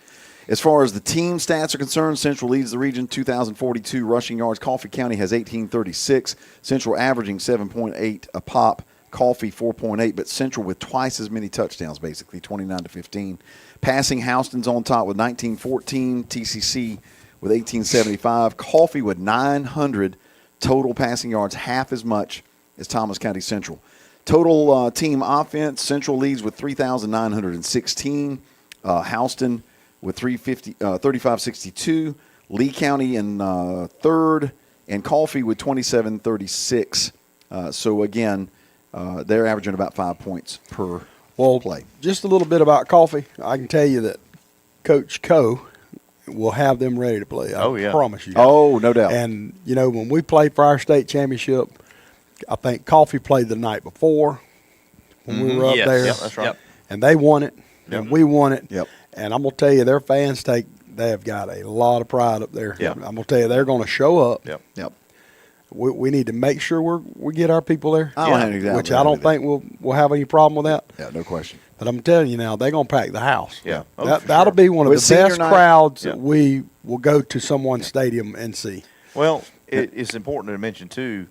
As far as the team stats are concerned, Central leads the region, 2,042 rushing yards. Coffee County has 1,836. Central averaging 7.8 a pop. Coffee 4.8, but Central with twice as many touchdowns, basically 29-15. Passing, Houston's on top with 1914. TCC with 1,875. Coffee with 900 total passing yards, half as much as Thomas County Central. Total team offense, Central leads with 3,916. Houston with 3,562. Lee County in third, and Coffee with 2,736. So again, they're averaging about 5 points per play. Just a little bit about Coffee. I can tell you that Coach Coe will have them ready to play. Oh, yeah. I promise you. Oh, no doubt. And, you know, when we played for our state championship, I think Coffee played the night before when we were up Yes. there. Yep, that's right. Yep. And they won it, and we won it. Yep. And I'm going to tell you, their fans they have got a lot of pride up there. Yep. I'm going to tell you, they're going to show up. Yep. Yep. We need to make sure we get our people there, I don't have any doubt which about I don't it. think we'll have any problem with that. Yeah, no question. But I'm telling you now, they're going to pack the house. Yeah. Oh, for That'll sure. be one of With the senior best night- crowds Yeah. that we will go to someone's stadium and see. Well, it's important to mention, too,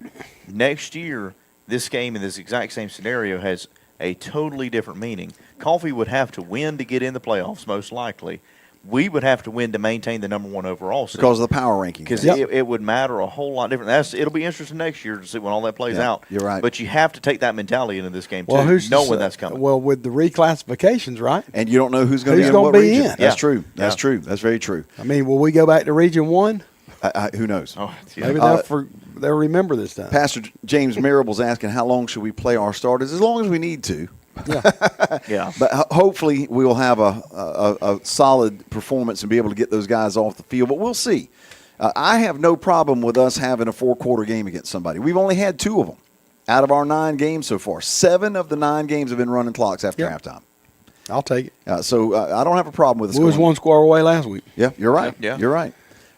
next year, this game in this exact same scenario has a totally different meaning. Coffee would have to win to get in the playoffs, most likely. We would have to win to maintain the number one overall seed. Because of the power rankings. Because Yep. it would matter a whole lot different. It'll be interesting next year to see when all that plays Yeah, out. you're right. But you have to take that mentality into this game, Well, too, who's to knowing say- that's coming. Well, with the reclassifications, right? And you don't know who's going to Who's be in gonna what be region. in. That's Yeah. true. That's Yeah. true. That's very true. I mean, will we go back to Region 1? Who knows? Oh, yeah. Maybe they'll remember this time. Pastor James Marable's asking, how long should we play our starters? As long as we need to. Yeah. But hopefully we will have a solid performance and be able to get those guys off the field. But we'll see. I have no problem with us having a 4-quarter game against somebody. We've only had 2 of them out of our 9 games so far. 7 of the 9 games have been running clocks after Yep. halftime. I'll take it. So I don't have a problem with us We was going- one score away last week. Yeah, you're right. Yeah. You're right.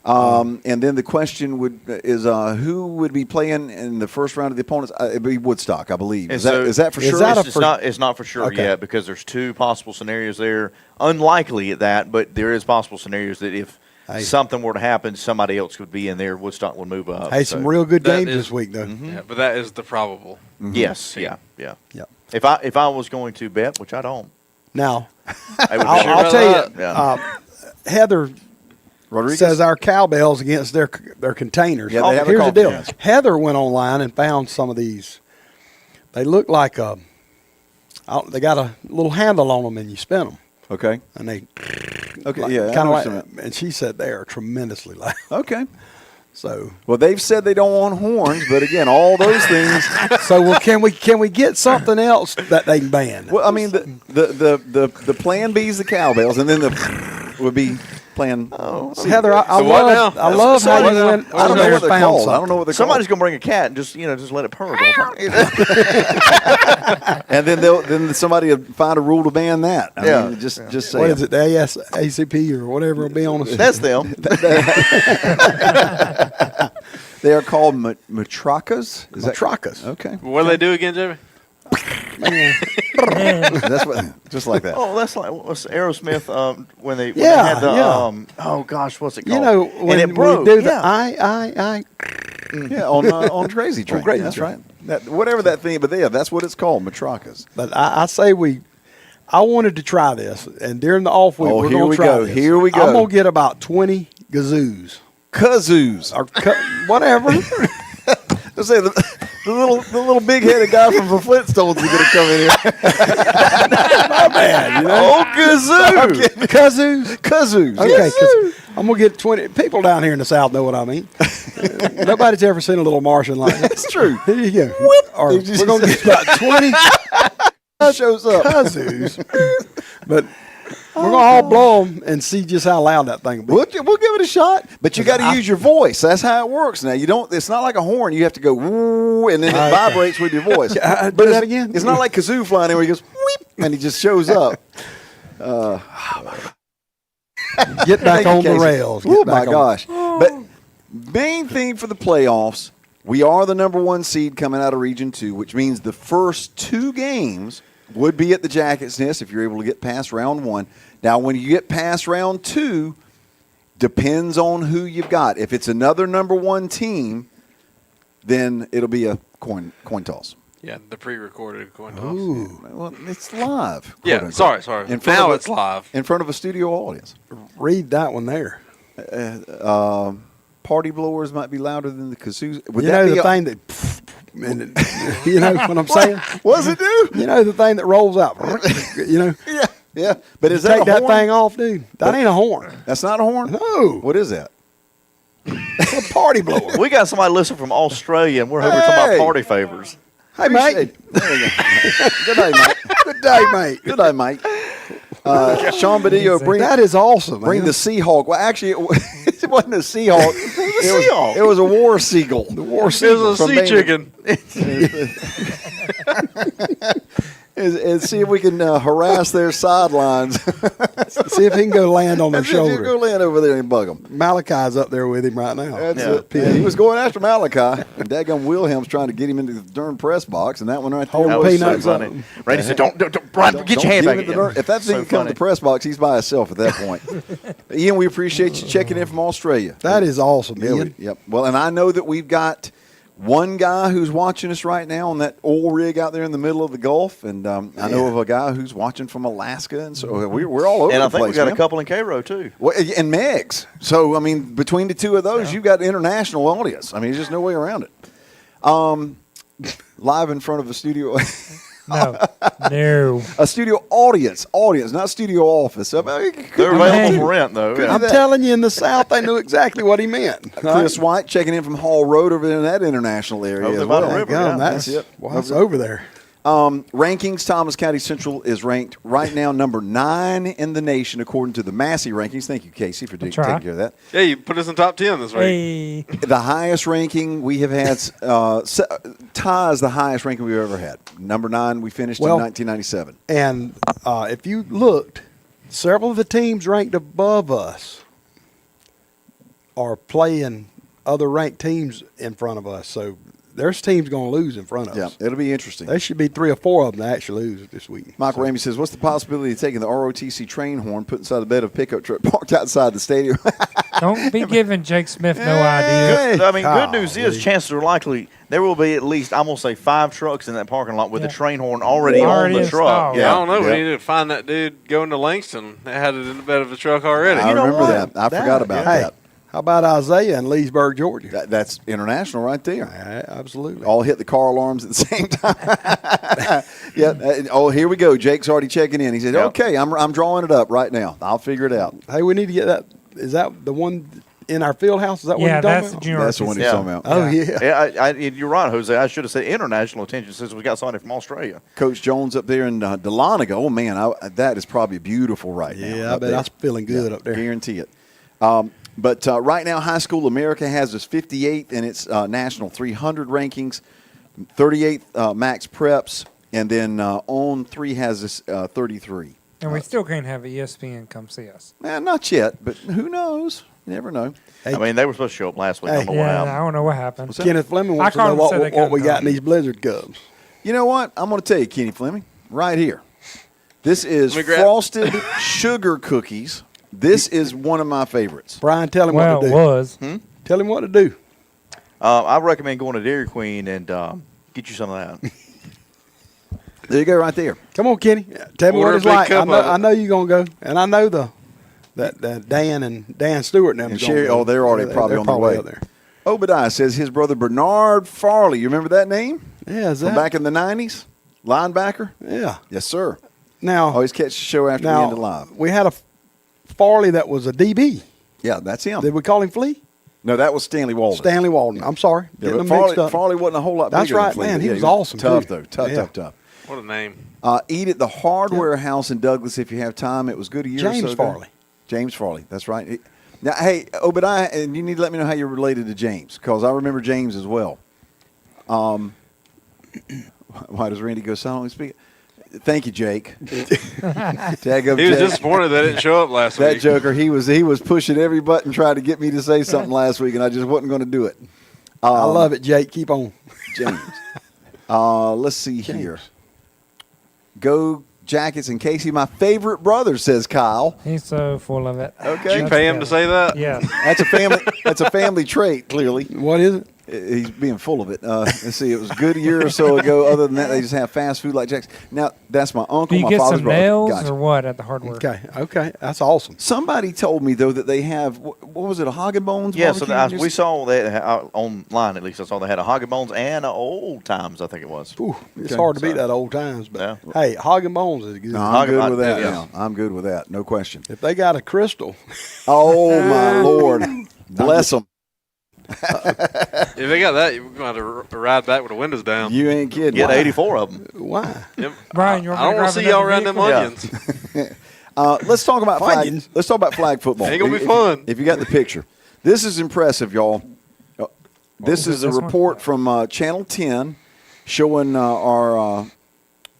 And then the question is who would be playing in the first round of the opponents? It'd be Woodstock, I believe. And Is that, so- is that for Is sure? that a It's not for sure Okay. yet because there's 2 possible scenarios there. Unlikely at that, but there is possible scenarios that if Hey. something were to happen, somebody else would be in there. Woodstock would move up. Hey, So- some real good That games is- this week, though. Yeah, but that is the probable. Yes, yeah. Yep. If I was going to bet, which I don't, Now, I would I'll, bet. I'll tell you, Yeah. Heather Rodriguez? says our cowbells against their containers. Yeah, they have a Here's the coffee deal. house. Heather went online and found some of these. They look like they got a little handle on them, and you spin them, Okay. and they Okay. Yeah. I kind of know like. what you meant. And she said they are tremendously loud. Okay. So, Well, they've said they don't want horns, but again, all those things. well, can we get something else that they can ban? Well, I mean, the plan B is the cowbells, and then the would be playing. Oh, Heather, I So what love now? I love how What you now? went I don't on know there what and they're found called. something. I don't know what they're Somebody's called. going to bring a cat and just let it purr the whole time. And then somebody will find a rule to ban that. I Yeah. mean, just say What is it? The ACP or whatever will be on the. That's them. They are called matracas. Is that Matracas. okay? What do they do again, Jimmy? That's what, just like that. Oh, that's like what's Aerosmith when they Yeah, had the yeah. oh gosh, what's it You called? know, and when it we broke. do the yeah. I. Yeah, on Crazy Train. Crazy That's Train. right. Whatever that thing, but yeah, that's what it's called, matracas. But I say I wanted to try this, and during the off week, Oh, we're here going we to try go. this. Here we go. I'm going to get about 20 gazoos Kazoos. or whatever. Let's say the little big headed guy from the Flintstones is going to come in here. My bad, you know. Oh, kazoo! Kazoos. Kazoos. Okay, yes. 'cause I'm going to get 20. People down here in the South know what I mean. Nobody's ever seen a little Martian like that. That's true. Here you go. Or Did you we're going to just- get about 20 Shows up. kazoos. But We're gonna all blow them and see just how loud that thing will be. We'll give it a shot, but you got to use your voice. That's how it works. Now you don't. It's not like a horn. You have to go woo, and then it vibrates with your voice. Do But that again? It's not like kazoo flying in where he goes weep, and he just shows up. Get back Thank you, on the Casey. rails. Oh Get my back on. gosh! But main thing for the playoffs, we are the number 1 seed coming out of Region 2, which means the first 2 games would be at the Jackets' Nest if you're able to get past round 1. Now, when you get past round 2, depends on who you've got. If it's another number 1 team, then it'll be a coin toss. Yeah, the pre-recorded coin toss. Ooh. Well, it's live. Yeah, quote unquote. sorry. In front Now of it's live. in front of a studio audience. Read that one there. Party blowers might be louder than the kazoos. Would You that know be the thing that, and it, you know what I'm saying? What does it do? You know the thing that rolls out. You know, Yeah. But is you that take a that horn? thing off, dude. That ain't a horn. That's not a horn? No, What is that? it's a party blower. We got somebody listening from Australia, and we're talking about Hey! party favors. Hey, mate. There we go. Good day, mate. Good day, mate. Good day, mate. Sean Badillo, bring That is awesome, man. the Seahawk. Well, actually, it wasn't a Seahawk. Seahawk. It was a war seagull. The war It was a sea chicken. And see if we can harass their sidelines. See if he can go land on their And see if you shoulder. go land over there and bug them. Malachi's up there with him right now. That's Yeah. it. Yeah, he was going after Malachi, and Daggum Wilhelm's trying to get him into the darn press box, and that one right there. Hold That the was so peanuts up. funny. Randy said, "Don't, Brian, get Don't your hand get back him in in." the darn- If that thing So comes to funny. the press box, he's by himself at that point. Ian, we appreciate you checking in from Australia. That is awesome, Yeah, Ian. yep. Well, and I know that we've got one guy who's watching us right now on that oil rig out there in the middle of the Gulf, and I know of a guy who's watching from Alaska, and so we're all over And the I think place. we got man. a couple in Cairo too. Well, and Megs. So I mean, between the two of those, you've got international audience. I mean, there's just no way around it. Live in front of a studio. No. No. A studio audience, not studio office. I mean, it could They're be available Hey. for rent though. Could Yeah. I'm that- telling you, in the South, they knew exactly what he meant. Chris White checking in from Hall Road over there in that international area Over as the bottom well. river. God, Yeah, that's that's it. Well, it's over there. Rankings, Thomas County Central is ranked right now number 9 in the nation according to the Massey rankings. Thank you, Casey, for taking right. care of that. Yeah, you put us in top 10 this week. Hey. The highest ranking we have had, ties the highest ranking we've ever had. Number 9, we finished Well- in 1997. And if you looked, several of the teams ranked above us are playing other ranked teams in front of us. So there's teams going to lose in front of Yeah, us. it'll be interesting. There should be 3 or 4 of them that actually lose this week. Michael Ramey says, what's the possibility of taking the ROTC train horn, put inside the bed of a pickup truck parked outside the stadium? Don't be giving Jake Smith no idea. Hey. I mean, good news golly. is chances are likely there will be at least, I'm going to say, 5 trucks in that parking lot with the Yeah. train horn already Already on the installed. truck. Yeah, I don't know. Yeah. We need to find that dude going to Langston. They had it in the bed of the truck already. I You know remember what? that. I forgot about Hey, that. how about Isaiah in Leesburg, Georgia? That's international right there. Absolutely. All hit the car alarms at the same time. Yeah. Oh, here we go. Jake's already checking in. He said, Yep. okay, I'm drawing it up right now. I'll figure it out. Hey, we need to get that. Is that the one in our field house? Is that what Yeah, you're talking that's the about? junior. That's the one he's Yeah. talking about. Oh, yeah. Yeah, you're right, Jose. I should have said international attention since we got somebody from Australia. Coach Jones up there in Dahlonega. Oh, man, that is probably beautiful right now. Yeah, I up bet there. I'm feeling good Yeah, up there. Guarantee it. But right now, High School America has us 58th in its national 300 rankings, 38th Max Preps, and then On 3 has us 33. And we still can't have ESPN come see us. Not yet, but who knows? You never know. Hey, I mean, they were supposed to show up last week. I don't know what Yeah, I happened. don't know what happened. Kenneth Fleming wants I to know called him and said they what couldn't we got come. in these Blizzard Cups. You know what? I'm going to tell you, Kenny Fleming, right here. This is Let me grab- frosted sugar cookies. This is one of my favorites. Brian, tell him Well, what it to do. was. Tell him what to do. I recommend going to Dairy Queen and get you some of that. There you go, right there. Come on, Kenny. Tell me Order what a it's big like. cup of I it. know you're going to go. And I know that Dan Stewart and them And is gonna Sherry- go. oh, they're already probably on their way. up there. Obadiah says his brother Bernard Farley. You remember that name? Yeah, is From that? back in the 90s? Linebacker? Yeah. Yes, sir. Now, Always catch the show after we ended live. we had a Farley that was a DB. Yeah, that's him. Did we call him Flea? No, that was Stanley Walden. Stanley Walden. I'm sorry. Yeah, Getting but them mixed Farley, up. Farley wasn't a whole lot That's bigger than right, Flea, man. but He yeah, was awesome, Tough, too. though. Tough, Yeah. tough, tough. What a name. Eat at the Hardware House in Douglas if you have time. It was good a year or so James ago. Farley. James Farley, that's right. Now, hey, Obadiah, and you need to let me know how you're related to James, because I remember James as well. Why does Randy go silently speak? Thank you, Jake. Tag up He was Jake. disappointed that didn't show up last That week. joker, he was pushing every button trying to get me to say something last week, and I just wasn't going to do it. I love it, Jake. Keep on. James. Let's see here. Go Jackets and Casey, my favorite brother, says Kyle. He's so full of it. Okay. Did you pay him to say that? Yes. That's a family trait, clearly. What is it? He's being full of it. Let's see. It was good a year or so ago. Other than that, they just have fast food like Jack's. Now, that's my uncle, Do you my get father's some brother. nails Gotcha. or what at the hardware? Okay. That's awesome. Somebody told me, though, that they have, what was it, a Hog and Bones Yeah, so barbecue? we saw that online, at least I saw they had a Hog and Bones and a Old Times, I think it was. Ooh, it's Okay. hard to beat that old times, but Yeah. hey, Hog and Bones is good. No, I'm Hog- good with that yeah. now. I'm good with that. No question. If they got a crystal, Oh, my Lord. Bless them. If they got that, you're going to have to ride back with the windows down. You ain't kidding. Get Why? 84 of them. why? Yep. Brian, you want I don't want to see y'all around them Yeah. onions. Let's talk about flag. Funyuns. Let's talk about flag football. Ain't gonna be If- fun. If you got the picture, this is impressive, y'all. This was is a this one? report from Channel 10 showing our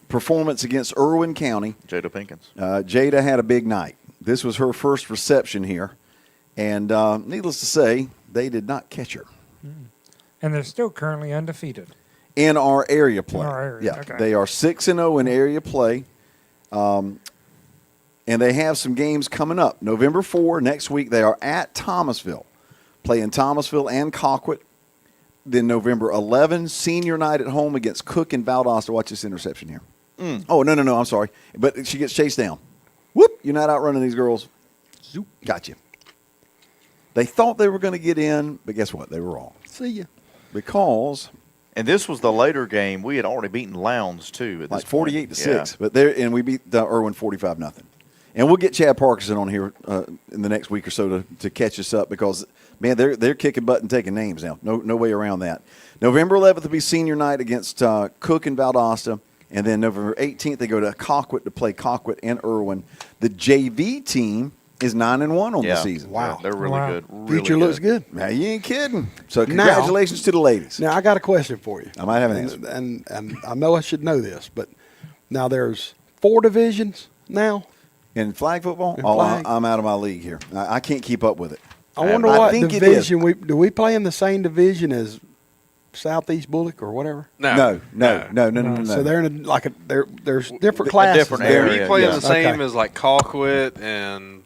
performance against Irwin County. Jada Pinkins. Jada had a big night. This was her first reception here, and needless to say, they did not catch her And they're still currently undefeated. in our area play. our area, Yeah, okay. they are 6-0 in area play. And they have some games coming up. November 4, next week, they are at Thomasville, playing Thomasville and Colquitt. Then November 11, senior night at home against Cook and Valdosta. Watch this interception here. Oh, no, I'm sorry. But she gets chased down. Whoop, you're not outrunning these girls. Zoop, got you. They thought they were going to get in, but guess what? They were wrong. See ya. Because And this was the later game. We had already beaten Lowndes, too. At like this point. 48-6. But we beat Irwin 45-0. And we'll get Chad Parkinson on here in the next week or so to catch us up because, man, they're kicking butt and taking names now. No way around that. November 11th will be senior night against Cook and Valdosta. And then November 18th, they go to Colquitt to play Colquitt and Irwin. The JV team is 9-1 on the season. Wow. They're really Wow. good. Really Future looks good. Now, you ain't kidding. So congratulations to the ladies. Now I got a question for you. I might have an answer. And I know I should know this, but now there's 4 divisions now. In flag football? In Oh, flag? I'm out of my league here. I can't keep up with it. I wonder I what think it division do we play in the same division as Southeast Bullock or whatever? No. So they're in there's different A classes. different there. area. We play in yeah. the same Okay. as like Colquitt and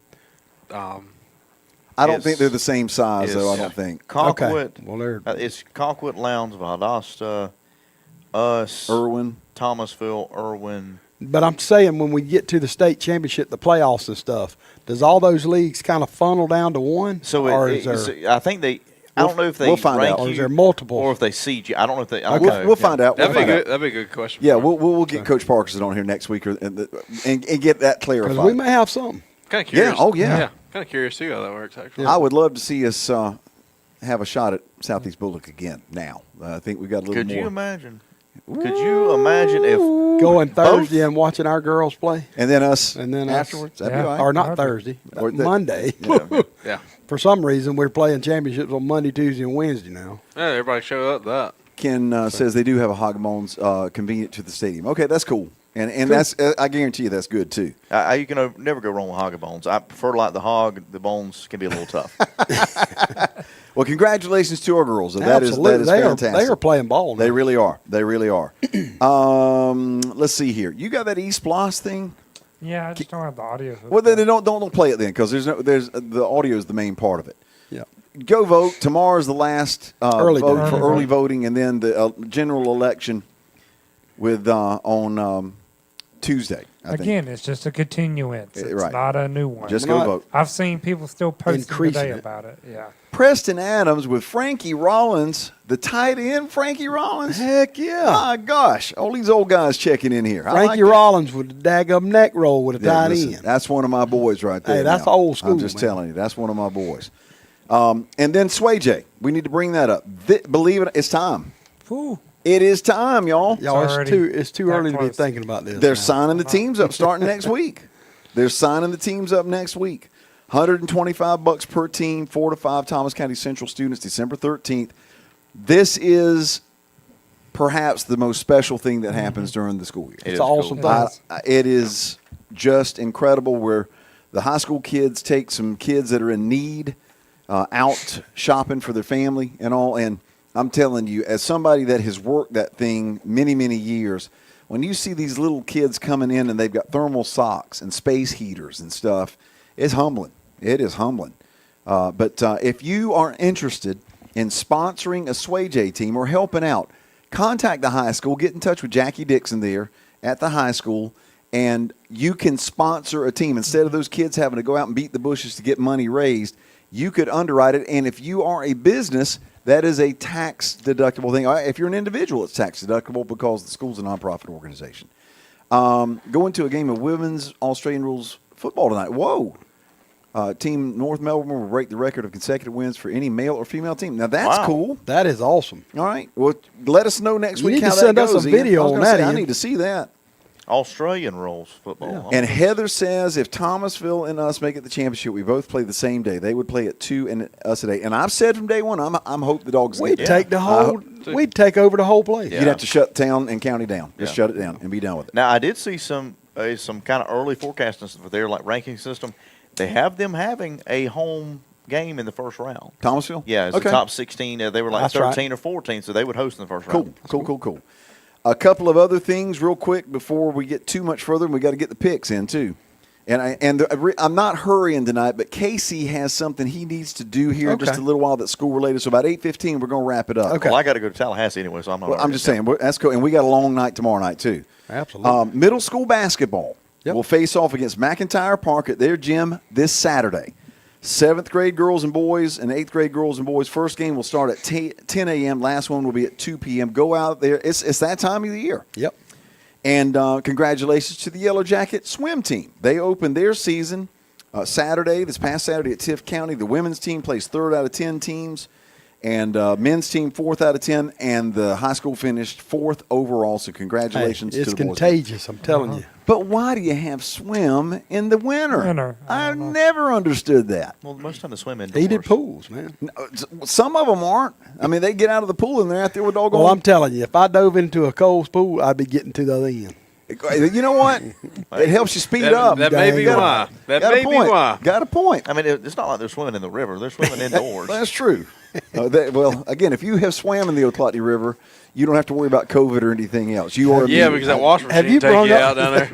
I don't think they're the same size, though. I Yeah. don't think. Colquitt. Well, they're It's Colquitt, Lowndes, Valdosta, us, Irwin. Thomasville, Irwin. But I'm saying when we get to the state championship, the playoffs and stuff, does all those leagues kind of funnel down to one? So or it, is there, I think they. I don't know if they we'll find rank out. or you is there multiple? or if they seed you. I don't know if they. I don't Okay. know. We'll find out. that'd We'll be find good. out. That'd be a good question. Yeah, for we'll get Coach Parkinson on here next week and get that clarified. Because we may have something. kind of curious. oh, yeah. Kind of curious too how that works. Actually, I would love to see us have a shot at Southeast Bullock again now. I think we got a little Could more. you imagine? Could you imagine if Going Thursday and watching our girls play, and then us and then us. afterwards. That'd Yeah. be all right. or not Hard. Thursday, Or the- Monday. yeah. For some reason, we're playing championships on Monday, Tuesday, and Wednesday now. Yeah, everybody show up to that. Ken says they do have a Hog and Bones convenient to the stadium. Okay, that's cool. And that's I guarantee you that's good too. you can never go wrong with hog and bones. I prefer like the hog. The bones can be a little tough. Well, congratulations to our girls. That is Absolutely, fantastic. they are playing ball now. They really are. They really are. Let's see here. You got that East Bloss thing? Yeah, I just don't have the audio. Well, then don't play it then because there's the audio is the main part of it. Yeah. Go vote. Tomorrow's the last Early vote voting. for Early early voting, and then the general election with on Tuesday. I think. Again, it's just a continuance. It's Right. not a new one. Just We're go not- vote. I've seen people still posting Increasing today it. about it. Yeah. Preston Adams with Frankie Rollins, the tight end, Frankie Rollins. Heck yeah. My gosh, all these old guys checking in here. I like Frankie that. Rollins with the daggum neck roll with a Yeah, tight listen, end. that's one of my boys right there. Hey, that's now. old school, I'm just man. telling you, that's one of my boys. And then Sway J, we need to bring that up. Believe it, it's time. Whew. It is time, y'all. Y'all, already it's too that early to be close. thinking about this. They're now. signing the teams up starting next week. They're signing the teams up next week. $125 per team, 4 to 5 Thomas County Central students, December 13th. This is perhaps the most special thing that happens during the school year. It It's is an awesome cool. thing. It is just incredible where the high school kids take some kids that are in need out shopping for their family and all. And I'm telling you, as somebody that has worked that thing many, many years, when you see these little kids coming in and they've got thermal socks and space heaters and stuff, it's humbling. It is humbling. But if you are interested in sponsoring a Sway J team or helping out, contact the high school. Get in touch with Jackie Dixon there at the high school, and you can sponsor a team. Instead of those kids having to go out and beat the bushes to get money raised, you could underwrite it. And if you are a business, that is a tax-deductible thing. If you're an individual, it's tax-deductible because the school's a nonprofit organization. Going to a game of women's Australian rules football tonight. Whoa. Team North Melbourne will break the record of consecutive wins for any male or female team. Now, that's Wow. cool. That is awesome. All right. Well, let us know next You week need how to that send us goes. a Ian. video I was on gonna that, say, I Ian. need to see that. Australian rules football. Yeah. Huh? And Heather says if Thomasville and us make it the championship, we both play the same day. They would play at 2 and us at 8. And I've said from day one, I'm hope the dogs We'd get take the whole. We'd take over the whole place. Yeah. You'd have to shut town and county down. Just Yeah. shut it down and be done with it. Now I did see some kind of early forecasting for their like ranking system. They have them having a home game in the first round. Thomasville? Yeah, it's Okay. the top 16. They were like That's right. 13 or 14, so they would host in the first Cool, round. cool. A couple of other things real quick before we get too much further, and we got to get the picks in too. And I'm not hurrying tonight, but Casey has something he needs to do here in just Okay. a little while that's school related. So about 8:15, we're going to wrap it up. Okay. Well, I got to go to Tallahassee anyway, so I'm not. Well, I'm just saying that's cool, and we got a long night tomorrow night too. Absolutely. Middle school basketball Yep. will face off against McIntyre Park at their gym this Saturday. 7th grade girls and boys and 8th grade girls and boys. First game will start at 10 a.m. Last one will be at 2 p.m. Go out there. It's that time of the year. Yep. And congratulations to the Yellow Jacket swim team. They opened their season Saturday, this past Saturday at Tift County. The women's team placed 3rd out of 10 teams, and men's team 4th out of 10, and the high school finished 4th overall. So congratulations Hey, it's to the boys. contagious. I'm telling you. But why do you have swim in the winter? I I've don't know. never understood that. Well, most of the time they swim indoors. Heated pools, man. Some of them aren't. I mean, they get out of the pool and they're out there with doggone. Well, I'm telling you, if I dove into a Coles pool, I'd be getting to the other end. You know what? It helps you speed up. That may be why. That Got a may be point. why. Got a point. I mean, it's not like they're swimming in the river. They're swimming indoors. That's true. Well, again, if you have swam in the Oclotney River, you don't have to worry about COVID or anything else. You are Yeah, immune. because that wash Have machine you take brung you up- out down there.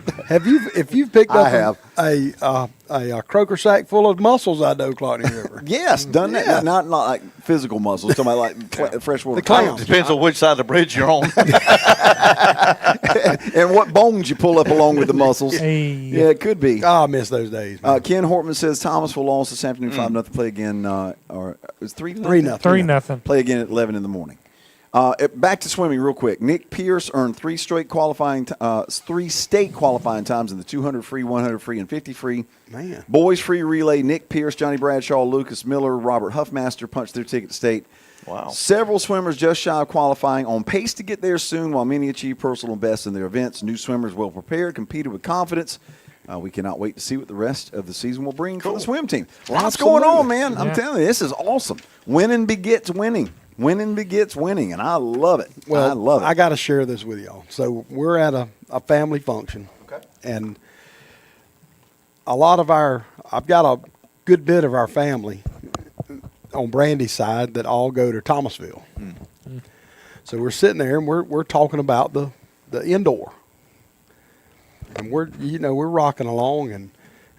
If you've picked I up a croaker sack full of mussels out of the Oclotney River. Yes, done that. Yeah. Not like physical muscles. Talking about like freshwater The clowns. Depends on which side of the bridge you're on. and what bones you pull up along with the muscles. Hey. Yeah, it could be. Oh, I miss those days. Man. Ken Hortman says Thomasville lost this afternoon 5-0. Play again, or it was 3-0. 3-0. 3-0. Play again at 11 in the morning. Back to swimming real quick. Nick Pierce earned 3 state qualifying times in the 200 free, 100 free, and 50 free. Man. Boys free relay. Nick Pierce, Johnny Bradshaw, Lucas Miller, Robert Huffmaster punched their ticket to state. Wow. Several swimmers just shy of qualifying, on pace to get there soon, while many achieve personal bests in their events. New swimmers well prepared, competed with confidence. We cannot wait to see what the rest of the season will bring for the swim team. Lots going on, man. I'm Yeah. telling you, this is awesome. Winning begets winning. Winning begets winning, and I love it. Well, I love it. I got to share this with y'all. So we're at a family function. Okay. And I've got a good bit of our family on Brandy's side that all go to Thomasville. So we're sitting there and we're talking about the indoor. And we're rocking along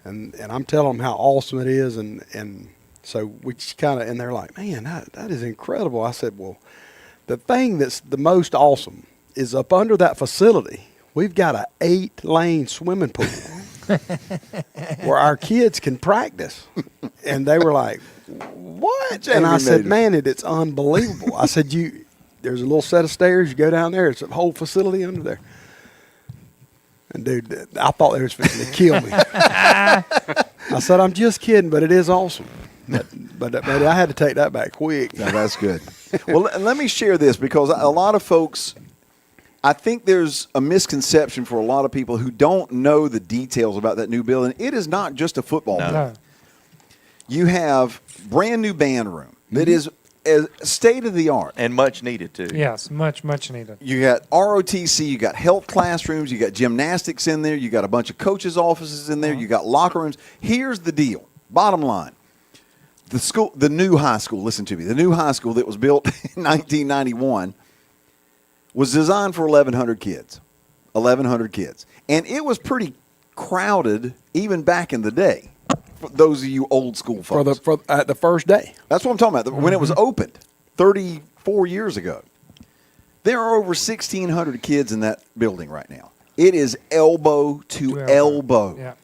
and I'm telling them how awesome it is and so we just kind of, and they're like, man, that is incredible. I said, well, the thing that's the most awesome is up under that facility, we've got a 8-lane swimming pool where our kids can practice. And they were like, what? Jamie And I said, made it. man, it's unbelievable. I said, there's a little set of stairs. You go down there. It's a whole facility under there. And dude, I thought they was fixing to kill me. I said, I'm just kidding, but it is awesome. But I had to take that back quick. No, that's good. Well, let me share this because a lot of folks, I think there's a misconception for a lot of people who don't know the details about that new building. It is not just a football building. No. You have brand new band room that is state of the art. And much needed, too. Yes, much needed. You got ROTC, you got health classrooms, you got gymnastics in there, you got a bunch of coaches' offices in there, you got locker rooms. Here's the deal. Bottom line. The new high school, listen to me, the new high school that was built in 1991 was designed for 1,100 kids. 1,100 kids. And it was pretty crowded even back in the day, for those of you old school folks. For the first day. That's what I'm talking about. When it was opened 34 years ago, there are over 1,600 kids in that building right now. It is elbow to elbow. Yeah.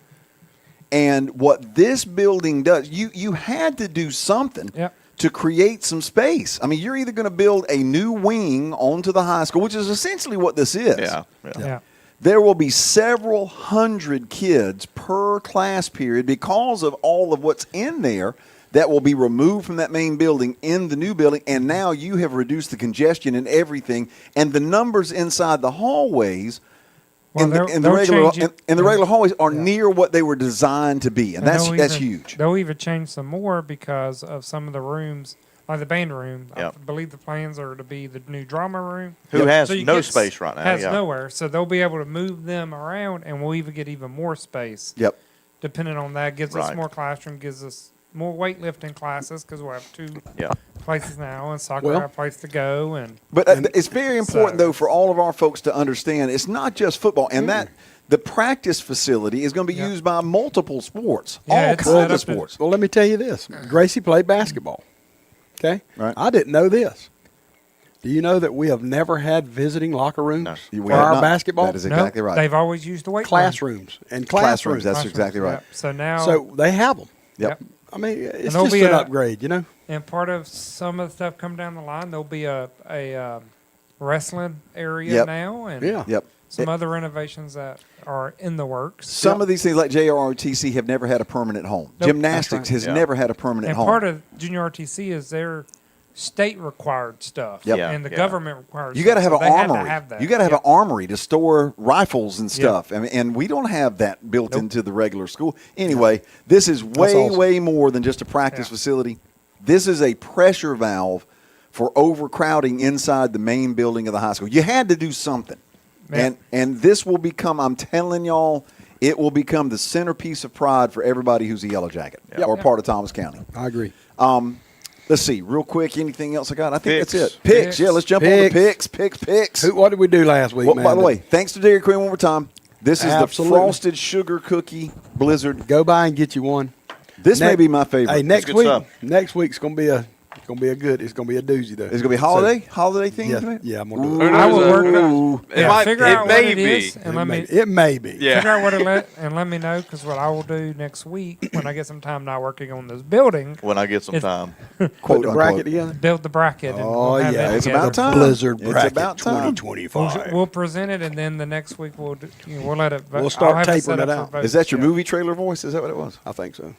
And what this building does, you had to do something to create some space. I mean, you're either going to build a new wing onto the high school, which is essentially what this is. Yeah. There will be several hundred kids per class period because of all of what's in there that will be removed from that main building in the new building. And now you have reduced the congestion and everything. And the numbers inside the hallways in the regular hallways are near what they were designed to be, and that's huge. They'll even change some more because of some of the rooms, like the band room. I believe the plans are to be the new drama room. Who has no space right now. Has nowhere, so they'll be able to move them around, and we'll even get even more space. Yep. Depending on that, gives us more classroom, gives us more weightlifting classes because we'll have two places now, and soccer will have a place to go. But it's very important, though, for all of our folks to understand it's not just football, and that the practice facility is going to be used by multiple sports, all kinds of sports. Well, let me tell you this. Gracie played basketball. Okay? Right. I didn't know this. Do you know that we have never had visiting locker rooms for our basketball? That is exactly right. They've always used the weight classrooms and classrooms. That's exactly right. Yep. So they have them. Yep. I mean, it's just an upgrade, you know. And part of some of the stuff come down the line, there'll be a wrestling area now, and some other renovations that are in the works. Some of these things, like JROTC, have never had a permanent home. Nope. Gymnastics has never had a permanent home. And part of junior RTC is their state required stuff, and the government requires. You got to have an armory. That. You got to have an armory to store rifles and stuff. I mean, and we don't have that built into the regular school. Anyway, this is way more than just a practice facility. This is a pressure valve for overcrowding inside the main building of the high school. You had to do something, and this will become. I'm telling y'all, it will become the centerpiece of pride for everybody who's a Yellow Jacket or part of Thomas County. I agree. Let's see, real quick, anything else I got? I think that's it. Picks. Yeah, let's jump on the picks. What did we do last week, man? By the way, thanks to Dairy Queen one more time. This is the Frosted Sugar Cookie Blizzard. Go by and get you one. This may be my favorite. Hey, next week's gonna be a doozy though. It's gonna be holiday theme. Yeah, I'm gonna do it. I will work it out. Figure out what it be. is, and It may be. Yeah. Figure out what and let me know, because what I will do next week when I get some time now working on this building, When I get some time. Put the bracket together. build the bracket. And Oh we'll have yeah, it it's together. about time. Blizzard It's bracket about time. 2025. We'll present it, and then the next week we'll let it. We'll start I'll have to tapering set it up out. for votes, Is that your yeah. movie trailer voice? Is that what it was? I think so.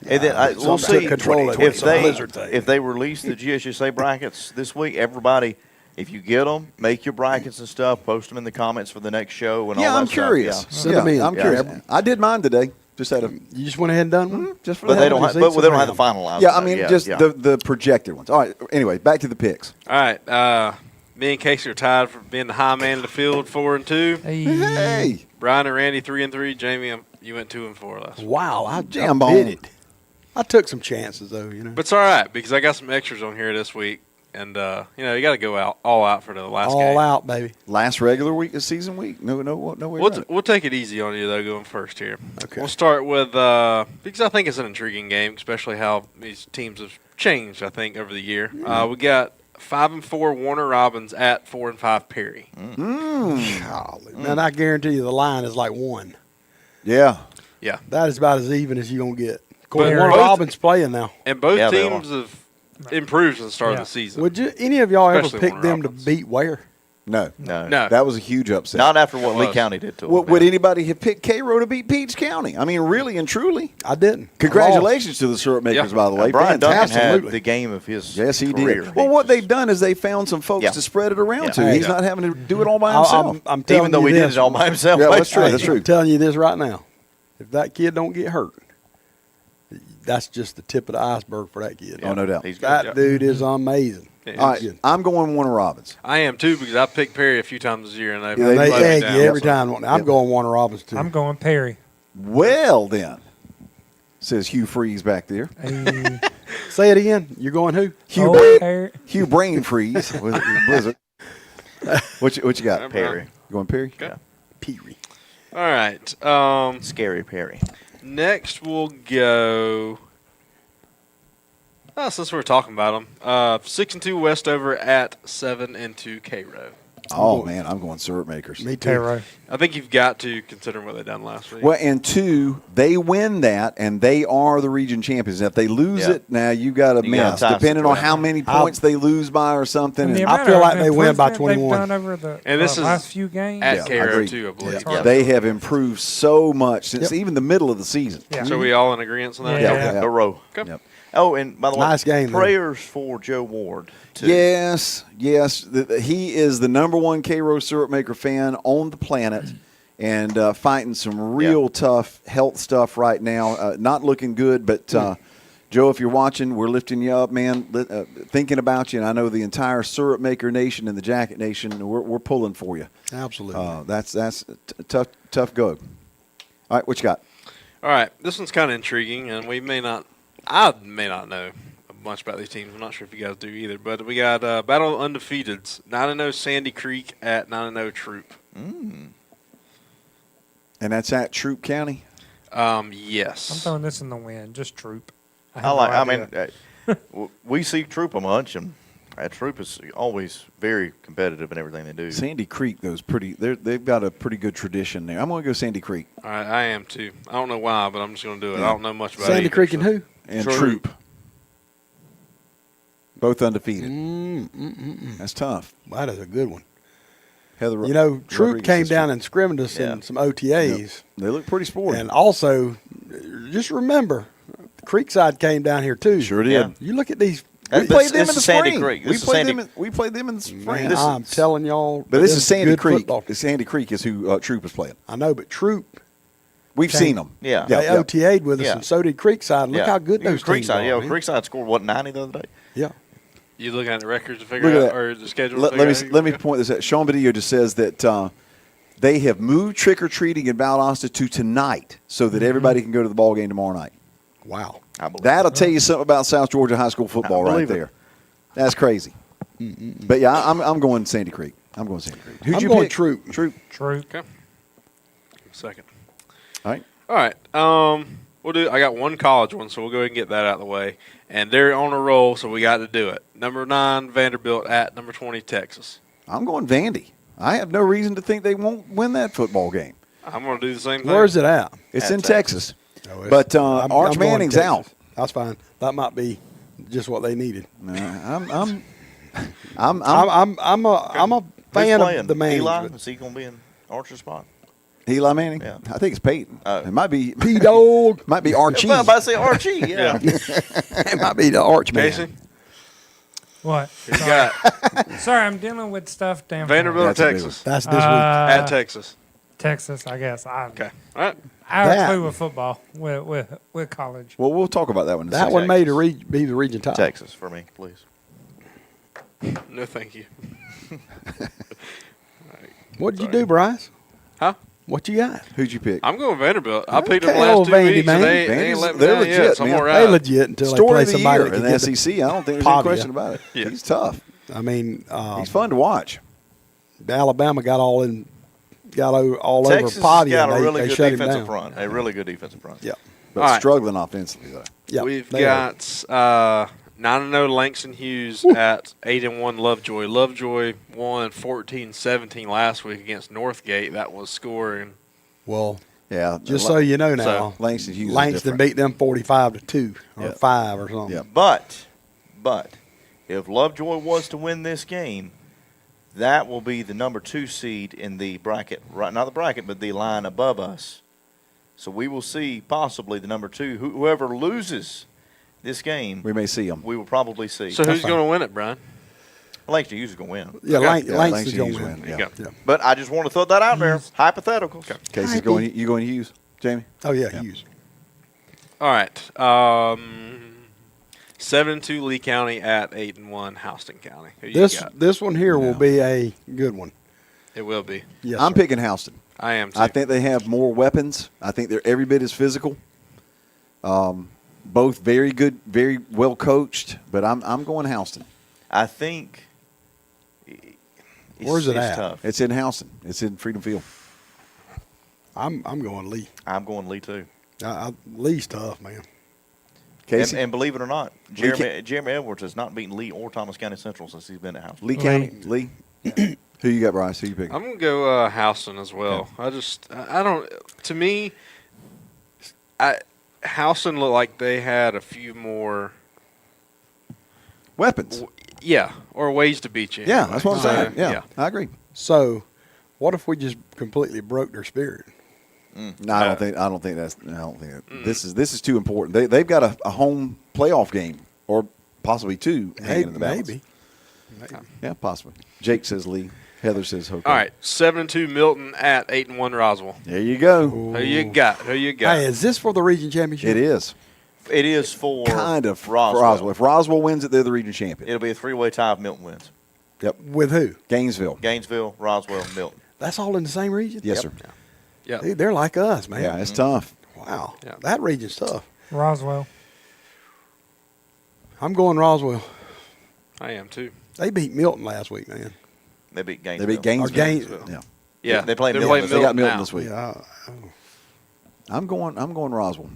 And then we'll see control it. if they release the GSSA brackets this week. Everybody, if you get them, make your brackets and stuff. Post them in the comments for the next show and all that I'm stuff. curious. Yeah. Send them in. I'm curious. I did mine today. Just had a You just went ahead and done one. just for But the they hell don't of it. have. But they don't have to finalize. Yeah, I that. mean, Yeah, just yeah. the projected ones. All right. Anyway, back to the picks. All right. Me and Casey are tied for being the high man of the field, 4-2. Hey, Brian and Randy 3-3. Jamie, you went 2-4 last week. Wow, I Jam did on. it. I took some chances though, you know. But it's all right because I got some extras on here this week, and you got to go all out for the last game. All out, baby. last regular week is season week. No way. We'll take it easy on you though, going first here. Okay. We'll start with because I think it's an intriguing game, especially how these teams have changed. I think over the year, we got 5-4 Warner Robins at 4-5 Perry. Golly. Man, I guarantee you the line is like 1. Yeah. Yeah, That is about as even as you're gonna get. Of course, But Warner both- Robin's playing now. and both Yeah, they teams have improved since the start of the season. Would you any of y'all Especially ever pick Warner them Robins. to beat Ware? No. No. That was a huge upset. Not after what Lee County did to them. Would anybody have picked Cairo to beat Peach County? I mean, really and truly. I didn't. Congratulations to the syrup makers, by the way. Brian Duncan Fantastic. had the game of his Yes, he career. did. Well, what they've done is they found some folks to spread it around to. He's not having to do it all by himself. I'm telling Even though you he did it all by himself. Yeah, that's true. Hey, That's true. I'm telling you this right now. If that kid don't get hurt, that's just the tip of the iceberg for that kid. Oh, no doubt. He's good. That dude is amazing. Yeah. All right, I'm going Warner Robins. I am too because I picked Perry a few times this year, and They let me egg down. you every time. I'm going Warner Robbins too. I'm going Perry. Well, then, says Hugh Freeze back there. Hey, Say it again. You're going who? Hugh Brain Freeze with Blizzard. What you got? Perry. You going Perry? Okay. Peary. All right. Scary Perry. Next, we'll go. Since we're talking about them, 6-2 Westover at 7-2 Cairo. Oh, man, I'm going syrup makers. Me too. Cairo. I think you've got to consider what they done last week. Well, and two, they win that, and they are the region champions. If they lose it, now you got to miss, depending on how many points they lose by or something. And the And I feel amount like of they win by improvement 21. They've done over the And this is last few games. at I Cairo agree. too, I believe. Yeah. they have improved so much since even the middle of the season. Yeah. So we all in agreement on that? Yeah. A row. Okay. Yep. Oh, and by the way, Nice game, though. prayers for Joe Ward, too. Yes. He is the number one Cairo syrup maker fan on the planet, and fighting some real tough health stuff right now. Not looking good, but Joe, if you're watching, we're lifting you up, man. Thinking about you, and I know the entire syrup maker nation and the jacket nation. We're pulling for you. Absolutely. That's tough go. All right, what you got? All right. This one's kind of intriguing, and I may not know much about these teams. I'm not sure if you guys do either. But we got Battle of Undefeateds, 9-0 Sandy Creek at 9-0 Troop. And that's at Troop County? Yes. I'm throwing this in the wind. Just Troop. We see Troop a bunch, and Troop is always very competitive in everything they do. Sandy Creek, they've got a pretty good tradition there. I'm going to go Sandy Creek. All right, I am too. I don't know why, but I'm just going to do it. Yeah. I don't know much about Sandy it. Creek and who? And Troop. Troop. Both undefeated. That's tough. That is a good one. Heather, Troop Rodriguez came sister. down and scrimmed us in some OTAs. Yep. They look pretty sporty. And also, just remember, Creekside came down here too. Sure did. Yeah. You look at these. We played them in the Sandy spring. Creek. We played them in the spring. Man, I'm telling y'all. But this is Sandy good Creek. football. Sandy Creek is who Troop is playing. I know, but Troop, We've seen them. Yeah. they OTA'd with us, Yeah. and so did Creekside. Look how good those teams Creekside. are. Yeah, man. Creekside scored 90 the other day. Yeah. You looking at the records to figure Look at out, that. or the schedule? Let me point this out. Sean Badillo just says that they have moved trick or treating in Valdosta to tonight, so that everybody can go to the ball game tomorrow night. Wow. I believe That'll tell you something about South Georgia high school football right believe it. there. That's crazy. But yeah, I'm going Sandy Creek. I'm going Sandy Creek. Who'd I'm you going pick? Troop. Troop. Troop. Okay. Give me a second. All right. All right. I got one college one, so we'll go ahead and get that out of the way. And they're on a roll, so we got to do it. Number 9, Vanderbilt at number 20, Texas. I'm going Vandy. I have no reason to think they won't win that football game. I'm going to do the same thing. Where's it at? It's At in Texas. No, it's- But I'm Arch going Manning's Texas. out. That's fine. That might be just what they needed. I'm I'm a Who's fan playing? of the man. Eli? Is he going to be in Archer's spot? Eli Manning. Yeah. I think it's Peyton. It might be P Dog. might be Archie. I'm about to say Archie. Yeah. It might be the Arch man. Casey? What? You got Sorry, I'm dealing with stuff down Vanderbilt at That's a big Texas. That's this At Texas. Texas, I guess. Okay. All right. I have That- a clue with football, with college. Well, we'll talk about that one. week. That one made be the region top. Texas for me, please. No, thank you. What'd you do, Bryce? Huh? What you got? Who'd you pick? I'm going Vanderbilt. I picked them Okay, the last old 2 Vandy, weeks, man. and they ain't Vandy's- let me they're down legit, yet, so I'm man. all They right. legit until they Story play of the somebody year that in can the get the SEC. I don't think there's Pavia. any question about it. Yeah. He's tough. I mean, He's fun to watch. Alabama got all Texas over Pavia. got and a they really good shut him defensive down. front. A really good defensive front. Yeah. But All right. struggling offensively, though. Yeah. We've they are. got 9-0 Langston Hughes at 8-1 Lovejoy. Lovejoy won 14-17 last week against Northgate. That was scoring. Well, Yeah. just so you know now, So, Langston Hughes. is Langston different. beat them 45-2 or Yeah. 5 or something. Yeah. But if Lovejoy was to win this game, that will be the number 2 seed in the bracket, right? Not the bracket, but the line above us. So we will see possibly the number 2. Whoever loses this game, We may see them. we will probably see. So who's going to win it, Brian? Langston Hughes is going to win. Yeah, Okay. Langston's Langston going Hughes to win. win, There yeah. you go. Yeah. But I just want to throw that out there. Hypotheticals. Okay. Casey's going. You going to Hughes, Jamie? Oh, yeah, Hughes. All right. 7-2 Lee County at 8-1 Houston County. Who you got? This one here will be a good one. It will be. Yes, I'm sir. picking Houston. I am too. I think they have more weapons. I think they're every bit as physical. Both very good, very well coached. But I'm going Houston. I think. Where's it it's at? Tough. It's in Houston. It's in Freedom Field. I'm going Lee. I'm going Lee too. Lee's tough, man. Casey, And believe it or not, Lee Jeremy Edwards has not beaten Lee or Thomas County Central since he's been at Houston. Lee County, Lee. Who you got, Bryce? Who you picking? I'm going to go Houston as well. I don't, to me, Houston looked like they had a few more, Weapons. or ways to beat you. Yeah, anyway. that's what I'm So, saying. Yeah, I agree. So, what if we just completely broke their spirit? No, I don't think. I don't think that's. I don't think that, this is too important. They've got a home playoff game or possibly 2 hanging in the balance. Maybe. Yeah, possibly. Jake says Lee. Heather says Hoke. All right, 7-2 Milton at 8-1 Roswell. There you go. Who you got? Who you got? Hey, is this for the region championship? It is It is for kind of Roswell. If Roswell wins it, they're the region champion. It'll be a 3-way tie if Milton wins. Yep. With who? Gainesville. Gainesville, Roswell, Milton. That's all in the same region? Yes, sir. Yeah. Dude, they're like us, man. Yeah, it's tough. Wow. Yeah. That region's tough. Roswell. I'm going Roswell. I am too. They beat Milton last week, man. They beat They Gainesville. beat Gainesville. Gainesville. Yeah. Yeah, They play they're Milton. playing They got Milton Milton now. this week. Yeah. I'm going Roswell.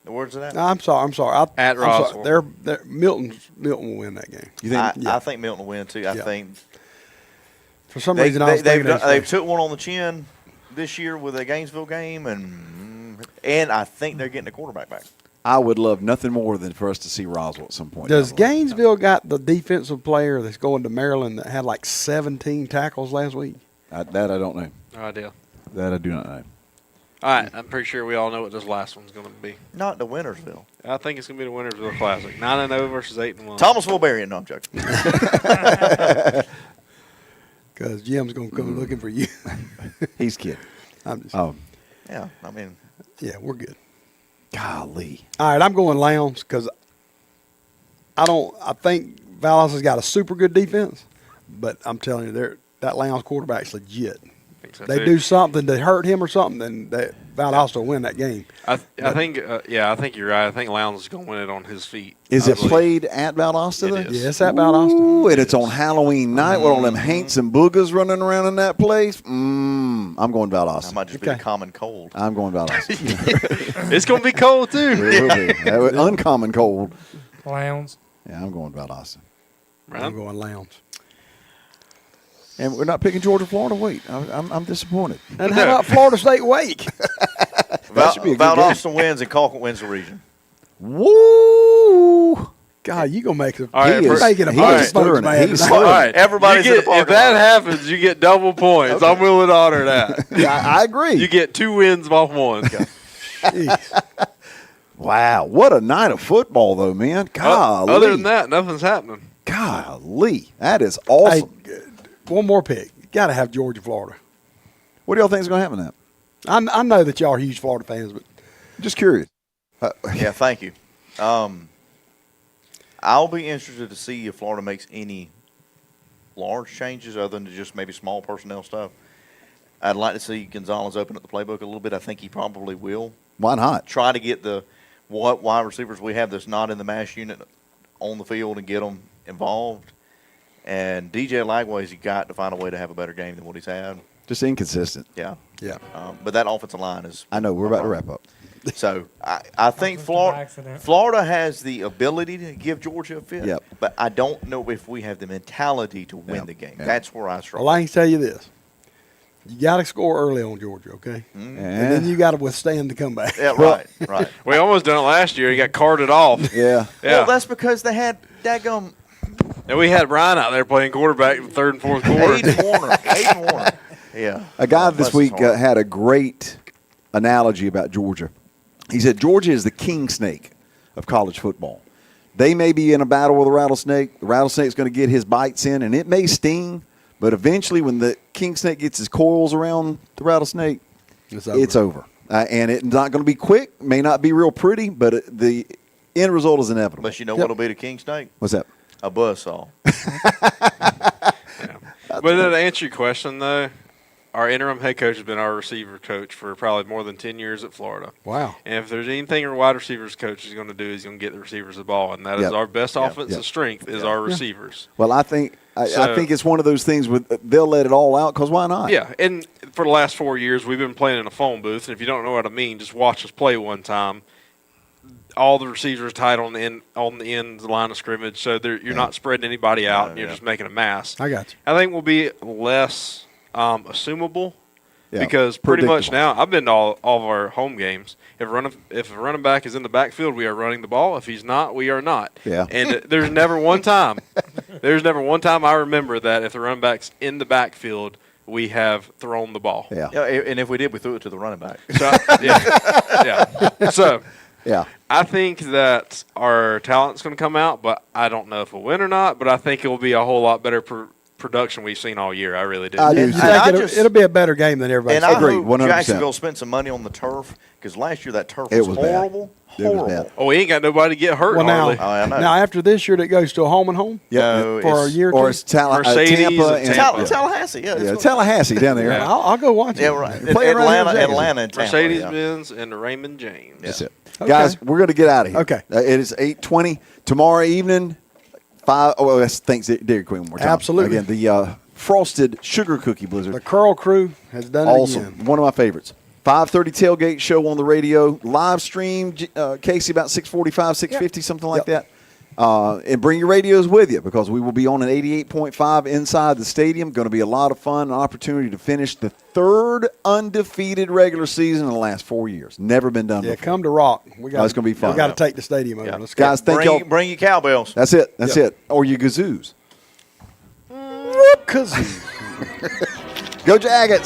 Where's it at? No, I'm sorry. At I'm sorry. Roswell. They're Milton will win that game. You think? I think Milton will win too. I Yeah. think For some reason, I was thinking they've took one on the chin this year with a Gainesville game, and I think they're getting a quarterback back. I would love nothing more than for us to see Roswell at some point. Does down the line. Gainesville got the defensive player that's going to Maryland that had like 17 tackles last week? That I don't know. No idea. That I do not know. All right, I'm pretty sure we all know what this last one's going to be. Not the Wintersville. I think it's going to be the Wintersville Classic. 9-0 versus 8-1. Thomasville Berrien. No, I'm joking. Because Jim's going to come looking for you. He's kidding. I'm just, Oh, Yeah, I mean, yeah, we're good. golly. All right, I'm going Lowndes because I think Valdosta has got a super good defense, but I'm telling you, that Lowndes quarterback's legit. I think so They too. do something to hurt him or something, then Valdosta will win that game. I think you're right. I think Lowndes is going to win it on his feet. Is I it believe. played at Valdosta? It though? is. Yes, at Valdosta. Ooh, and it's on Halloween night with all them Hanks and Boogers running around in that place. I'm going that Valdosta. might just be Okay. the common cold. I'm going Valdosta. It's going to be cold too. It will be. That was uncommon cold. Lowndes. Yeah, I'm going Valdosta. I'm Right? going Lowndes. And we're not picking Georgia, Florida. Wait, I'm disappointed. And how about Florida State Wake? That should be a good Valdosta wins and Colquitt wins the region. Woo! God, you gonna make All right, you're for- making a he bunch is of folks stirring it. mad He's tonight. stirring All right, Everybody's you in the get, parking if that lot. happens, you get double points. I'm willing to honor that. Yeah, I agree. You get 2 wins off one. Jeez. Wow, what a night of football, though, man. Golly. Other than that, nothing's happening. Golly, that is awesome. Hey, one more pick. Got to have Georgia, Florida. What do y'all think is going to happen to that? I know that y'all are huge Florida fans, but Just curious. Yeah, thank you. I'll be interested to see if Florida makes any large changes other than just maybe small personnel stuff. I'd like to see Gonzalez open up the playbook a little bit. I think he probably will. Why not? Try to get the what wide receivers we have that's not in the mass unit on the field and get them involved. And DJ Lagway's got to find a way to have a better game than what he's had. Just inconsistent. Yeah. yeah. But that offensive line is. I know. We're about to wrap up. So I think Offensive Florida accident. Florida has the ability to give Georgia a fit. Yep. But I don't know if we have the mentality to win Yep. the game. Yep. That's where I struggle. Well, I can tell you this: you got to score early on Georgia, okay? And then you got to withstand the comeback. Yeah, right, right. We almost done it last year. He got carted off. Yeah. Yeah. Well, that's because they had daggum And we had Brian out there playing quarterback in the third and fourth quarter. Hayden Warner. Yeah. A guy this Bless his week heart. had a great analogy about Georgia. He said Georgia is the king snake of college football. They may be in a battle with a rattlesnake. The rattlesnake's going to get his bites in, and it may sting. But eventually, when the king snake gets his coils around the rattlesnake, it's over. And it's not going to be quick. May not be real pretty, but the end result is inevitable. But you know what'll be the king snake? What's that? A buzzsaw. But to answer your question, though, our interim head coach has been our receiver coach for probably more than 10 years at Florida. Wow. And if there's anything our wide receivers coach is going to do, he's going to get the receivers the ball. And that is our best offensive strength is our receivers. Well, I think it's one of those things with they'll let it all out because why not? Yeah, and for the last 4 years, we've been playing in a phone booth. And if you don't know what I mean, just watch us play one time. All the receivers tied on the end of the line of scrimmage, so you're not spreading anybody out, and you're just making a mass. I got you. I think we'll be less assumable because pretty predictable. much now I've been to all of our home games. If a running back is in the backfield, we are running the ball. If he's not, we are not. Yeah. And there's never one time I remember that if the running back's in the backfield, we have thrown the ball. Yeah. And if we did, we threw it to the running back. So, yeah. So. Yeah. I think that our talent's going to come out, but I don't know if we'll win or not. But I think it will be a whole lot better production we've seen all year. I really do. I do. You think it'll be a better game than everybody And said. I Agreed, hope 100%. Jacksonville spent some money on the turf because last year that turf It was was bad. horrible. It was Horrible. bad. Oh, we ain't got nobody to get hurt Well, hardly. Oh, I know. Now, after this year, that goes to a home and home No, for a it's year or Or two? it's Mercedes Tampa and and Tampa. Tallahassee. Yeah, Yeah, Tallahassee down there. Yeah. I'll go watch it. Yeah, right. Playing right here in Jacksonville. Atlanta, and Tampa. Mercedes-Benz and Raymond James. That's it. Okay. Guys, we're going to get out of here. Okay. It is 8:20 tomorrow evening. 5. Oh, that's thanks Dairy Queen one more time. Absolutely. Again, the frosted sugar cookie blizzard. The Curl Crew has done it Awesome. again. One of my favorites. 5:30 tailgate show on the radio. Live stream, Casey, about 6:45, 6:50, something like that. And bring your radios with you because we will be on an 88.5 inside the stadium. Going to be a lot of fun, an opportunity to finish the third undefeated regular season in the last 4 years. Never been done Yeah, before. come to Rock. It's going to be fun. We got to take the stadium over. Yeah. Let's go. Guys, thank y'all. Bring your cowbells. That's it. That's it. Or your gazoos. Kazoo. Go Jackets.